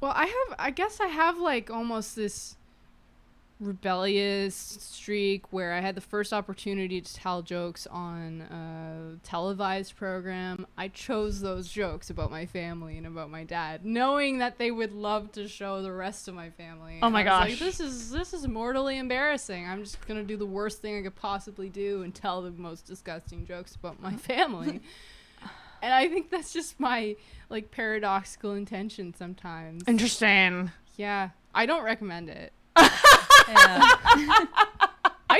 Well, I guess I have like almost this rebellious streak where I had the first opportunity to tell jokes on a televised program. I chose those jokes about my family and about my dad, knowing that they would love to show the rest of my family. Oh my gosh. Like, this is mortally embarrassing. I'm just going to do the worst thing I could possibly do and tell the most disgusting jokes about my family. And I think that's just my, like, paradoxical intention sometimes. Interesting. Yeah. I don't recommend it. I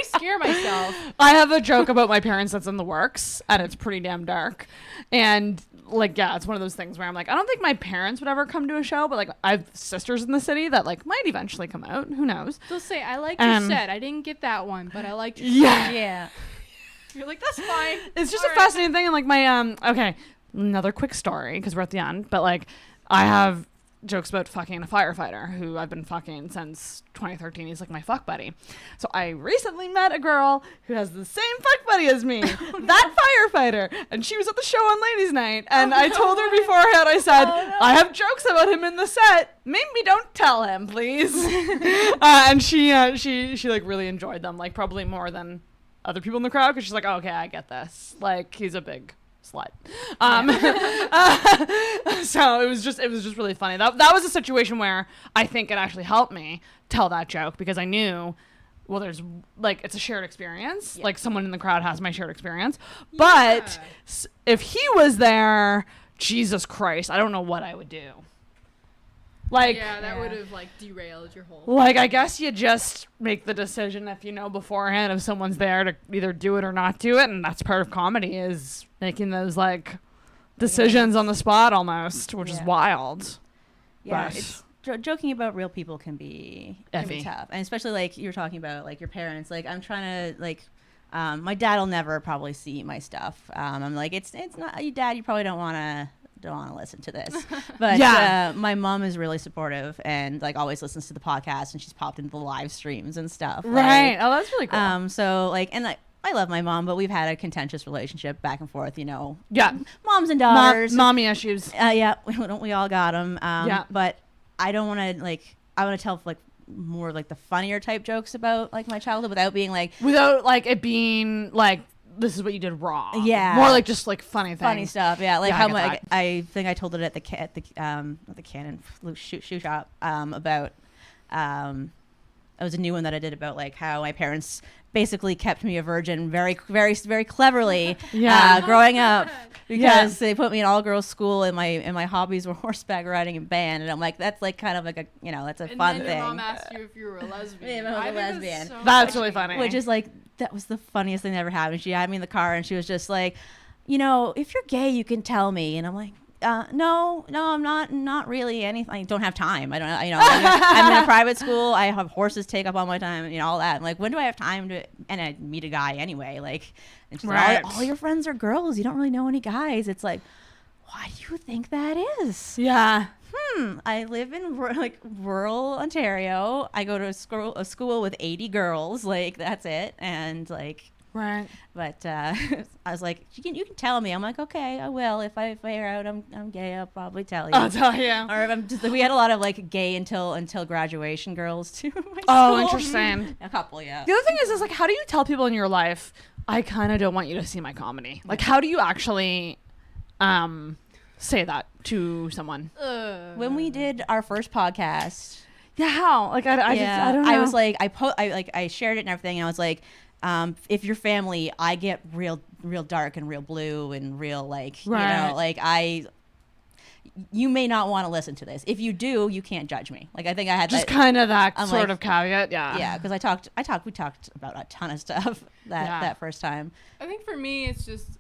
scare myself. I have a joke about my parents that's in the works, and it's pretty damn dark. And, like, yeah, it's one of those things where I'm like, I don't think my parents would ever come to a show, but, like, I have sisters in the city that, like, might eventually come out. Who knows? They'll say, I liked your set. I didn't get that one, but I liked your set. Yeah. You're like, that's fine. It's just a fascinating thing. And like my, okay, another quick story because we're at the end, but like I have jokes about fucking a firefighter who I've been fucking since 2013. He's like my fuck buddy. So I recently met a girl who has the same fuck buddy as me, that firefighter. And she was at the show on Ladies Night. And I told her beforehand, I said, I have jokes about him in the set. Maybe don't tell him, please. And she like really enjoyed them, like probably more than other people in the crowd, because she's like, oh, okay, I get this. Like, he's a big slut. So it was just really funny. That was a situation where I think it actually helped me tell that joke because I knew, well, there's like, it's a shared experience. Yeah. Like someone in the crowd has my shared experience. Yeah. But if he was there, Jesus Christ, I don't know what I would do. Like, yeah, that would have like derailed your whole like thing. I guess you just make the decision if you know beforehand if someone's there to either do it or not do it, and that's part of comedy is making those like decisions on the spot almost, which is wild. Yeah, it's joking about real people can be tough, and especially like you were talking about like your parents. Like I'm trying to like. My dad will never probably see my stuff. I'm like, it's not you, Dad. You probably don't want to listen to this, but my mom is really supportive and like always listens to the podcast, and she's popped into the live streams and stuff. Right. Oh, that's really cool. So like, and like I love my mom, but we've had a contentious relationship back and forth. You know. Yeah. Moms and daughters. Mommy issues. Yeah. We all got them. But I don't want to like. I want to tell like more like the funnier type jokes about like my childhood without it being like this is what you did wrong. Yeah, more like just like funny stuff. Yeah, like how much I think I told it at the Canon shoe shop about it was a new one that I did about like how my parents basically kept me a virgin very, very, very cleverly growing up because they put me in all girls school and my hobbies were horseback riding and band, and I'm like that's like kind of like a that's a fun thing. And your mom asked you if you were a lesbian. Yeah, I was a lesbian. That's really funny. Which is like that was the funniest thing that ever happened. She had me in the car and she was just like, if you're gay, you can tell me, and I'm like. No, I'm not really anything. I don't have time. I don't, I'm in a private school. I have horses take up all my time, all that. I'm like, when do I have time to, and I meet a guy anyway, like, and she's like, all your friends are girls. You don't really know any guys. It's like, why do you think that is? Yeah. I live in rural Ontario. I go to a school with 80 girls. Like, that's it. And like, right. But I was like, you can tell me. I'm like, okay, I will. If I hear out I'm gay, I'll probably tell you. I'll tell you. Or if I'm just, we had a lot of like gay until graduation girls too. Oh, interesting. A couple, yeah. The other thing is like, how do you tell people in your life, I kind of don't want you to see my comedy? Like, how do you actually say that to someone? When we did our first podcast. Yeah, how? Like, I don't know. I was like, I shared it and everything, and I was like, if you're family, I get real dark and real blue and real like, you may not want to listen to this. If you do, you can't judge me. Like, I think I had just kind of that sort of caveat. Yeah. Yeah. Cause we talked about a ton of stuff that first time. I think for me, it's just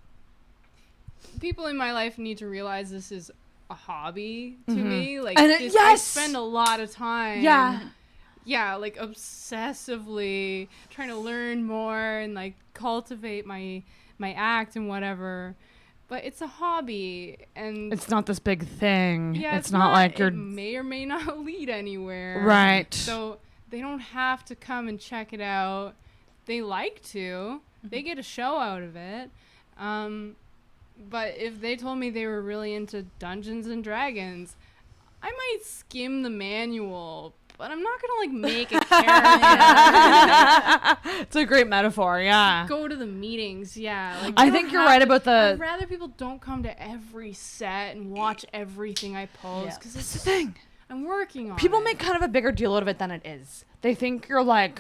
people in my life need to realize this is a hobby to me. Like, I spend a lot of time. Yeah, like obsessively trying to learn more and like cultivate my act and whatever. But it's a hobby, and it's not this big thing. Yeah, it's not like you're. It may or may not lead anywhere. Right. So they don't have to come and check it out. They like to. They get a show out of it. But if they told me they were really into Dungeons and Dragons, I might skim the manual. But I'm not gonna like make a character. It's a great metaphor, yeah. Go to the meetings, yeah. Like, I think you're right about the. I'd rather people don't come to every set and watch everything I post because it's the thing. I'm working on. People make kind of a bigger deal out of it than it is. They think you're like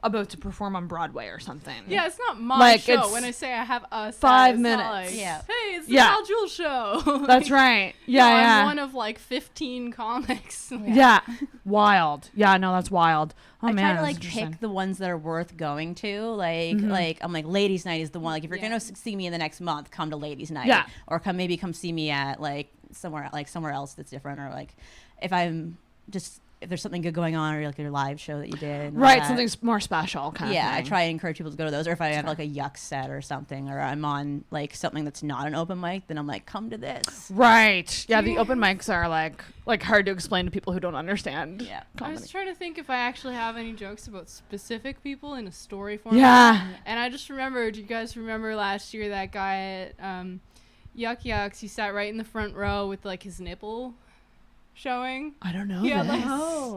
about to perform on Broadway or something. Yeah, it's not my show. When I say I have a set, 5 minutes. Like, hey, it's the Al Jules show. That's right. Yeah, I'm one of like 15 comics. Yeah. Wild. Yeah, no, that's wild. Oh, I man, try to like pick the ones that are worth going to. Like I'm like Ladies Night is the one. Like if you're gonna see me in the next month, come to Ladies Night. Yeah. Or come see me at like somewhere else that's different. Or like if I'm just. If there's something good going on, or like your live show that you did, right? Something more special, kind of thing. I try and encourage people to go to those. Or if I have like a yuck set or something, or I'm on like something that's not an open mic, then I'm like, come to this. Right? Yeah, the open mics are like hard to explain to people who don't understand. Yeah. I was trying to think if I actually have any jokes about specific people in a story format. Yeah. And I just remembered. You guys remember last year that guy at Yuck Yucks? He sat right in the front row with like his nipple showing. I don't know. Yeah, like,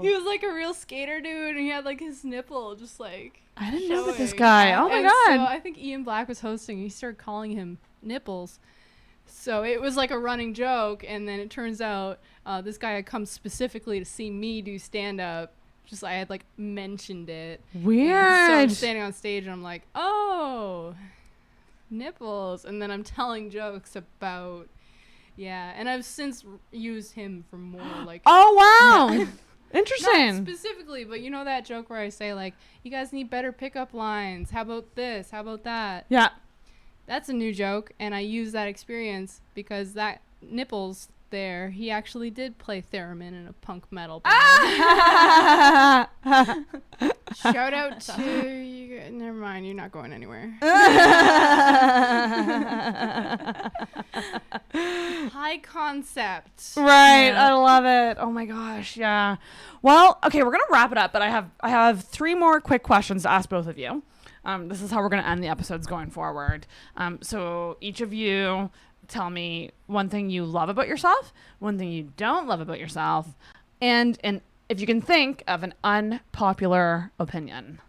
he was like a real skater dude, and he had like his nipple just like. I didn't know this guy. Oh my god! So I think Ian Black was hosting. He started calling him Nipples, So it was like a running joke, and then it turns out this guy had come specifically to see me do stand-up. Just I had like mentioned it. Weird. And so I'm standing on stage and I'm like, oh, nipples. And then I'm telling jokes about, and I've since used him for more like. Oh, wow. Interesting. Not specifically, but you know that joke where I say like, you guys need better pickup lines. How about this? How about that? Yeah. That's a new joke. And I use that experience because that nipples there, he actually did play theremin in a punk metal band. Shout out to you. Never mind, you're not going anywhere. High concept. Right. I love it. Oh my gosh. Yeah. Well, okay, we're going to wrap it up, but I have 3 more quick questions to ask both of you. This is how we're going to end the episodes going forward. So each of you tell me one thing you love about yourself, one thing you don't love about yourself, and if you can think of an unpopular opinion.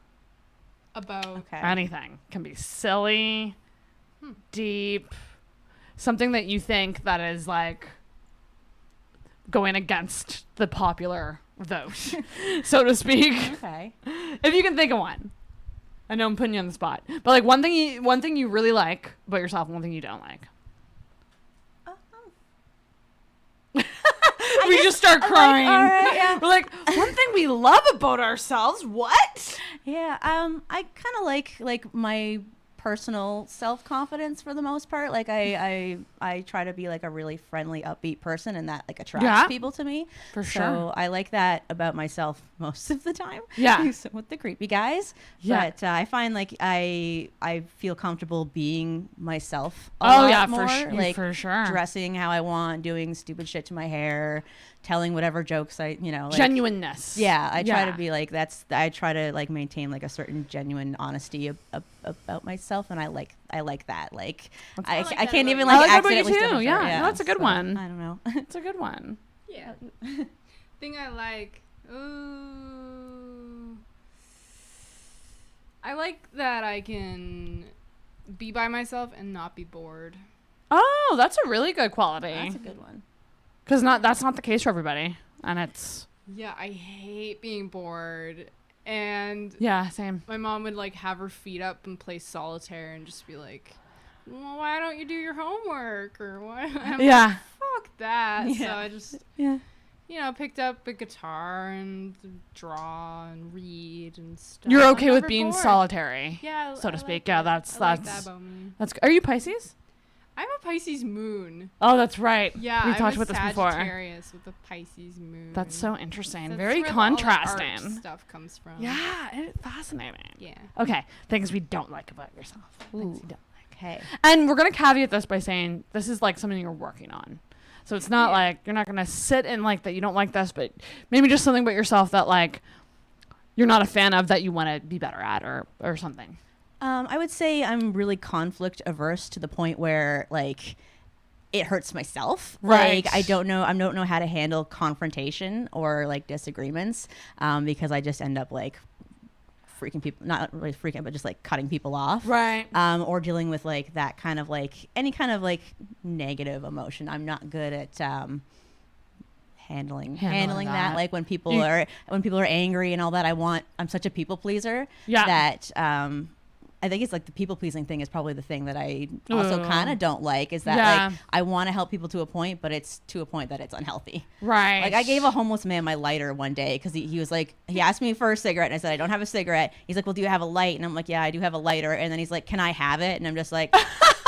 About anything. Can be silly, deep, something that you think that is like going against the popular vote, so to speak. Okay. If you can think of one. I know I'm putting you on the spot. But like one thing you really like about yourself and one thing you don't like. We just start crying. All right, yeah. We're like, one thing we love about ourselves. What? Yeah. I kind of like my personal self-confidence for the most part. Like I try to be like a really friendly, upbeat person, and that like attracts people to me. For sure. So I like that about myself most of the time. Yeah. With the creepy guys. Yeah. But I find like I feel comfortable being myself a Oh lot yeah, more. Like for sure. dressing how I want, doing stupid shit to my hair, telling whatever jokes I, like, genuineness. Yeah, I try to be like I try to like maintain like a certain genuine honesty about myself, and I like that. Like I can't even like accidentally you too. step on Yeah, her. no, that's a good one. I don't know. It's a good one. Yeah. Thing I like. Ooh. I like that I can be by myself and not be bored. Oh, that's a really good quality. That's a good one. Because that's not the case for everybody, and it's. Yeah, I hate being bored. And yeah, same. My mom would like have her feet up and play solitaire and just be like, well, why don't you do your homework? Or what? Yeah. Like, fuck that. Yeah. So I just, picked up a guitar and draw and read and stuff. You're okay I'm with never being bored. solitary. Yeah. So to I speak. like Yeah, that. that's I like that about me. That's. Are you Pisces? I'm a Pisces moon. Oh, that's right. Yeah, we I'm talked a about this before. Sagittarius with a Pisces moon. That's so interesting. That's Very where all the contrasting. art stuff comes from. Yeah, it's fascinating. Yeah. Okay, things we don't like about yourself. Things you don't like. Okay. And we're gonna caveat this by saying this is like something you're working on. So it's not like you're not gonna sit and like that you don't like this, but maybe just something about yourself that like you're not a fan of that you want to be better at or something. I would say I'm really conflict averse to the point where like it hurts myself. Right. Like I don't know how to handle confrontation or like disagreements because I just end up like freaking people, not really freaking, but just like cutting people off. Right. Or dealing with like that kind of like any kind of like negative emotion. I'm not good at handling that. Like when people are angry and all that, I'm such a people pleaser that I think it's like the people pleasing thing is probably the thing that I also kind of don't like is that like I want to help people to a point, but it's to a point that it's unhealthy. Right. Like I gave a homeless man my lighter one day because he was like, he asked me for a cigarette and I said, I don't have a cigarette. He's like, well, do you have a light? And I'm like, yeah, I do have a lighter. And then he's like, can I have it? And I'm just like,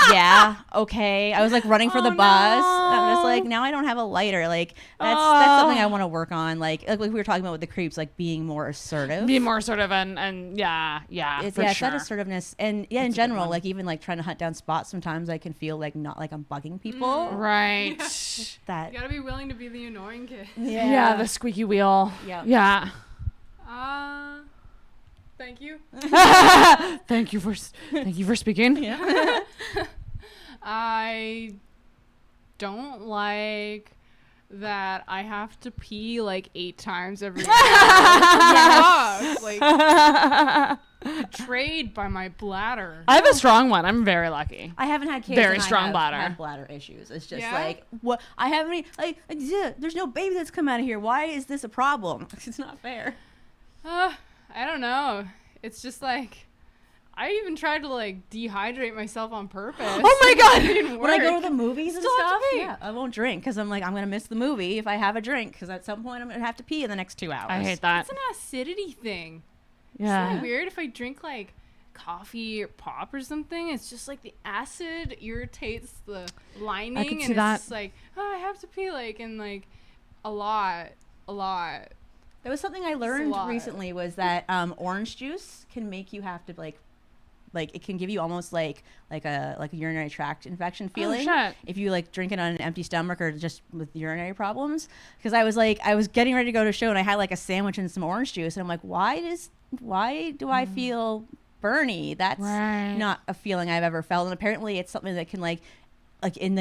yeah, okay. I was like running for the bus. I'm just like, now I don't have a lighter. Like that's something I want to work on. Like we were talking about with the creeps, like being more assertive. Be more assertive and it's that assertiveness. And in general, like even like trying to hunt down spots, sometimes I can feel like not like I'm bugging people. Right. That you gotta be willing to be the annoying kid. Yeah, the squeaky wheel. Yeah. Thank you. Thank you for speaking. Yeah. I don't like that I have to pee like 8 times every day. Like betrayed by my bladder. I have a strong one. I'm very lucky. I haven't had kids. Very and strong I have bladder. had bladder issues. It's just like, what? I haven't any, like, there's no baby that's come out of here. Why is this a problem? It's not fair. I don't know. It's just like, I even tried to like dehydrate myself on purpose. Oh my God. It didn't When I work. go to the movies and Still have stuff, to pee. yeah, I won't drink because I'm like, I'm going to miss the movie if I have a drink because at some point I'm going to have to pee in the next 2 hours. I hate that. It's an acidity thing. Yeah. Isn't it weird if I drink like coffee or pop or something? It's just like the acid irritates the lining, and it's just like, oh, I have to pee like in like a lot. There was something I learned recently was that orange juice can make you have to like it can give you almost like a urinary tract infection feeling if you like drink it on an empty stomach or just with urinary problems. Because I was getting ready to go to a show and I had like a sandwich and some orange juice and I'm like, why do I feel burny? That's not a feeling I've ever felt. And apparently it's something that can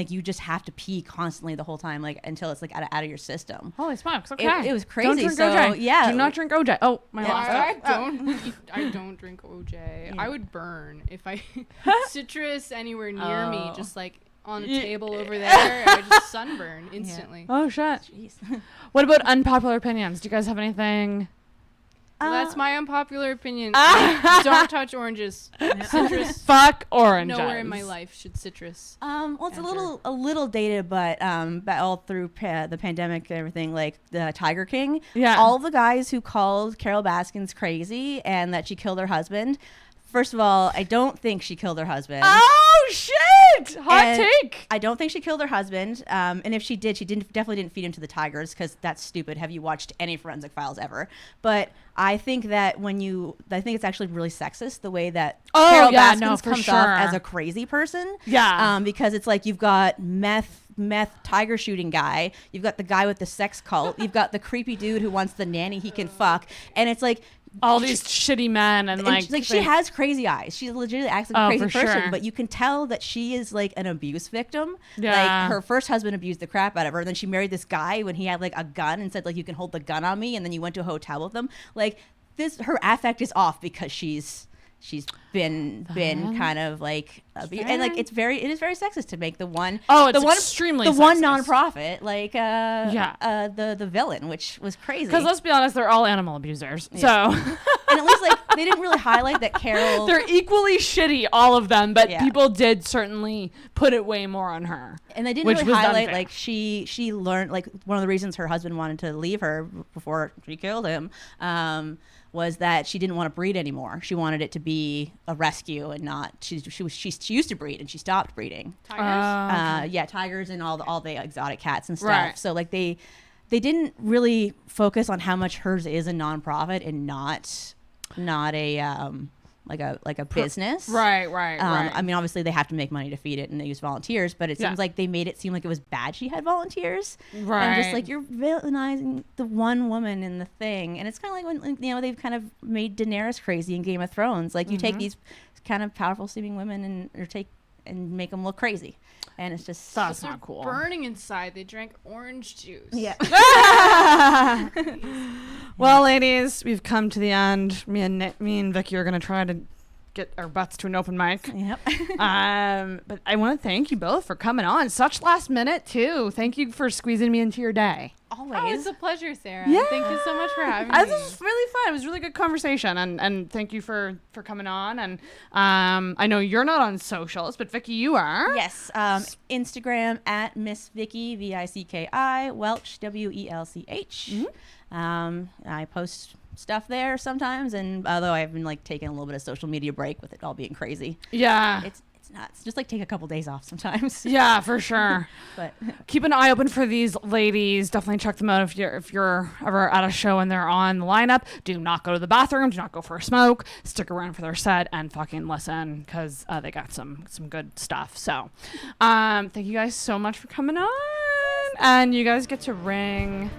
you just have to pee constantly the whole time, like until it's like out of your system. Holy smokes! Okay, it was crazy. Don't drink so OJ. yeah, do not drink OJ. Oh my God! I don't drink OJ. Yeah. I would burn if I citrus anywhere near me, just like on a table over there. I just sunburn instantly. Oh shit! Jeez. What about unpopular opinions? Do you guys have anything? Well, that's my unpopular opinion. Don't touch oranges. Citrus. Fuck oranges. Nowhere in my life should citrus. Well, it's a little dated, but all through the pandemic and everything, like the Tiger King. Yeah. All the guys who called Carol Baskins crazy and that she killed her husband. First of all, I don't think she killed her husband. Oh shit! Hot take. I don't think she killed her husband. And if she did, definitely didn't feed him to the tigers because that's stupid. Have you watched any Forensic Files ever? But I think that I think it's actually really sexist the way that Carol Baskins comes off as a crazy person. Yeah. Because it's like you've got meth tiger shooting guy, you've got the guy with the sex cult, you've got the creepy dude who wants the nanny he can fuck, and it's like all these shitty men and she has crazy eyes. She legitimately acts like a crazy person, sure. but you can tell that she is like an abuse victim. Yeah. Like her first husband abused the crap out of her. And then she married this guy when he had like a gun and said like, you can hold the gun on me. And then you went to a hotel with them. Like her affect is off because she's been kind of like and like it is very sexist to make extremely sexist. One nonprofit like the villain, which was crazy because let's be honest, they're all animal abusers. So and at least like they didn't really highlight that Carol, they're equally shitty, all of them, but people did certainly put it way more on her, and they didn't really highlight like she learned like one of the reasons her husband wanted to leave her before she killed him was that she didn't want to breed anymore. She wanted it to be a rescue and not. She used to breed and she stopped breeding. Tigers. Tigers and all the exotic cats and stuff. Right. So like they didn't really focus on how much hers is a nonprofit and not a like a business. Right. I mean, obviously they have to make money to feed it and they use volunteers, but it seems like they made it seem like it was bad she had volunteers. Right. And just like you're villainizing the one woman in the thing. And it's kind of like when, they've kind of made Daenerys crazy in Game of Thrones. Like you take these kind of powerful seeming women and make them look crazy. And it's just that's not cool. Burning inside. They drank orange juice. Yeah. Well, ladies, we've come to the end. Me and Vicki are going to try to get our butts to an open mic. Yep. But I want to thank you both for coming on. Such last minute, too. Thank you for squeezing me into your day. Always. Oh, it's a pleasure, Sarah. Yeah. Thank you so much for having me. This was really fun. It was a really good conversation, and thank you for coming on. And I know you're not on socials, but Vicki, you are. Yes. Instagram at Miss Vicki, Vicki Welch, Welch. I post stuff there sometimes, and although I've been like taking a little bit of social media break with it all being crazy. Yeah. It's nuts. Just like take a couple days off sometimes. Yeah, for sure. But keep an eye open for these ladies. Definitely check them out if you're ever at a show and they're on the lineup. Do not go to the bathroom. Do not go for a smoke. Stick around for their set and fucking listen because they got some good stuff. So, thank you guys so much for coming on, and you guys get to ring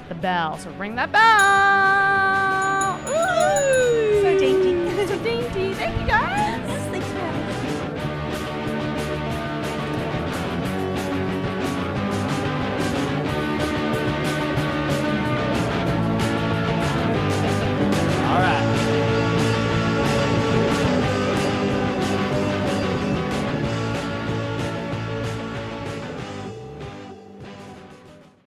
the bell. So ring that bell.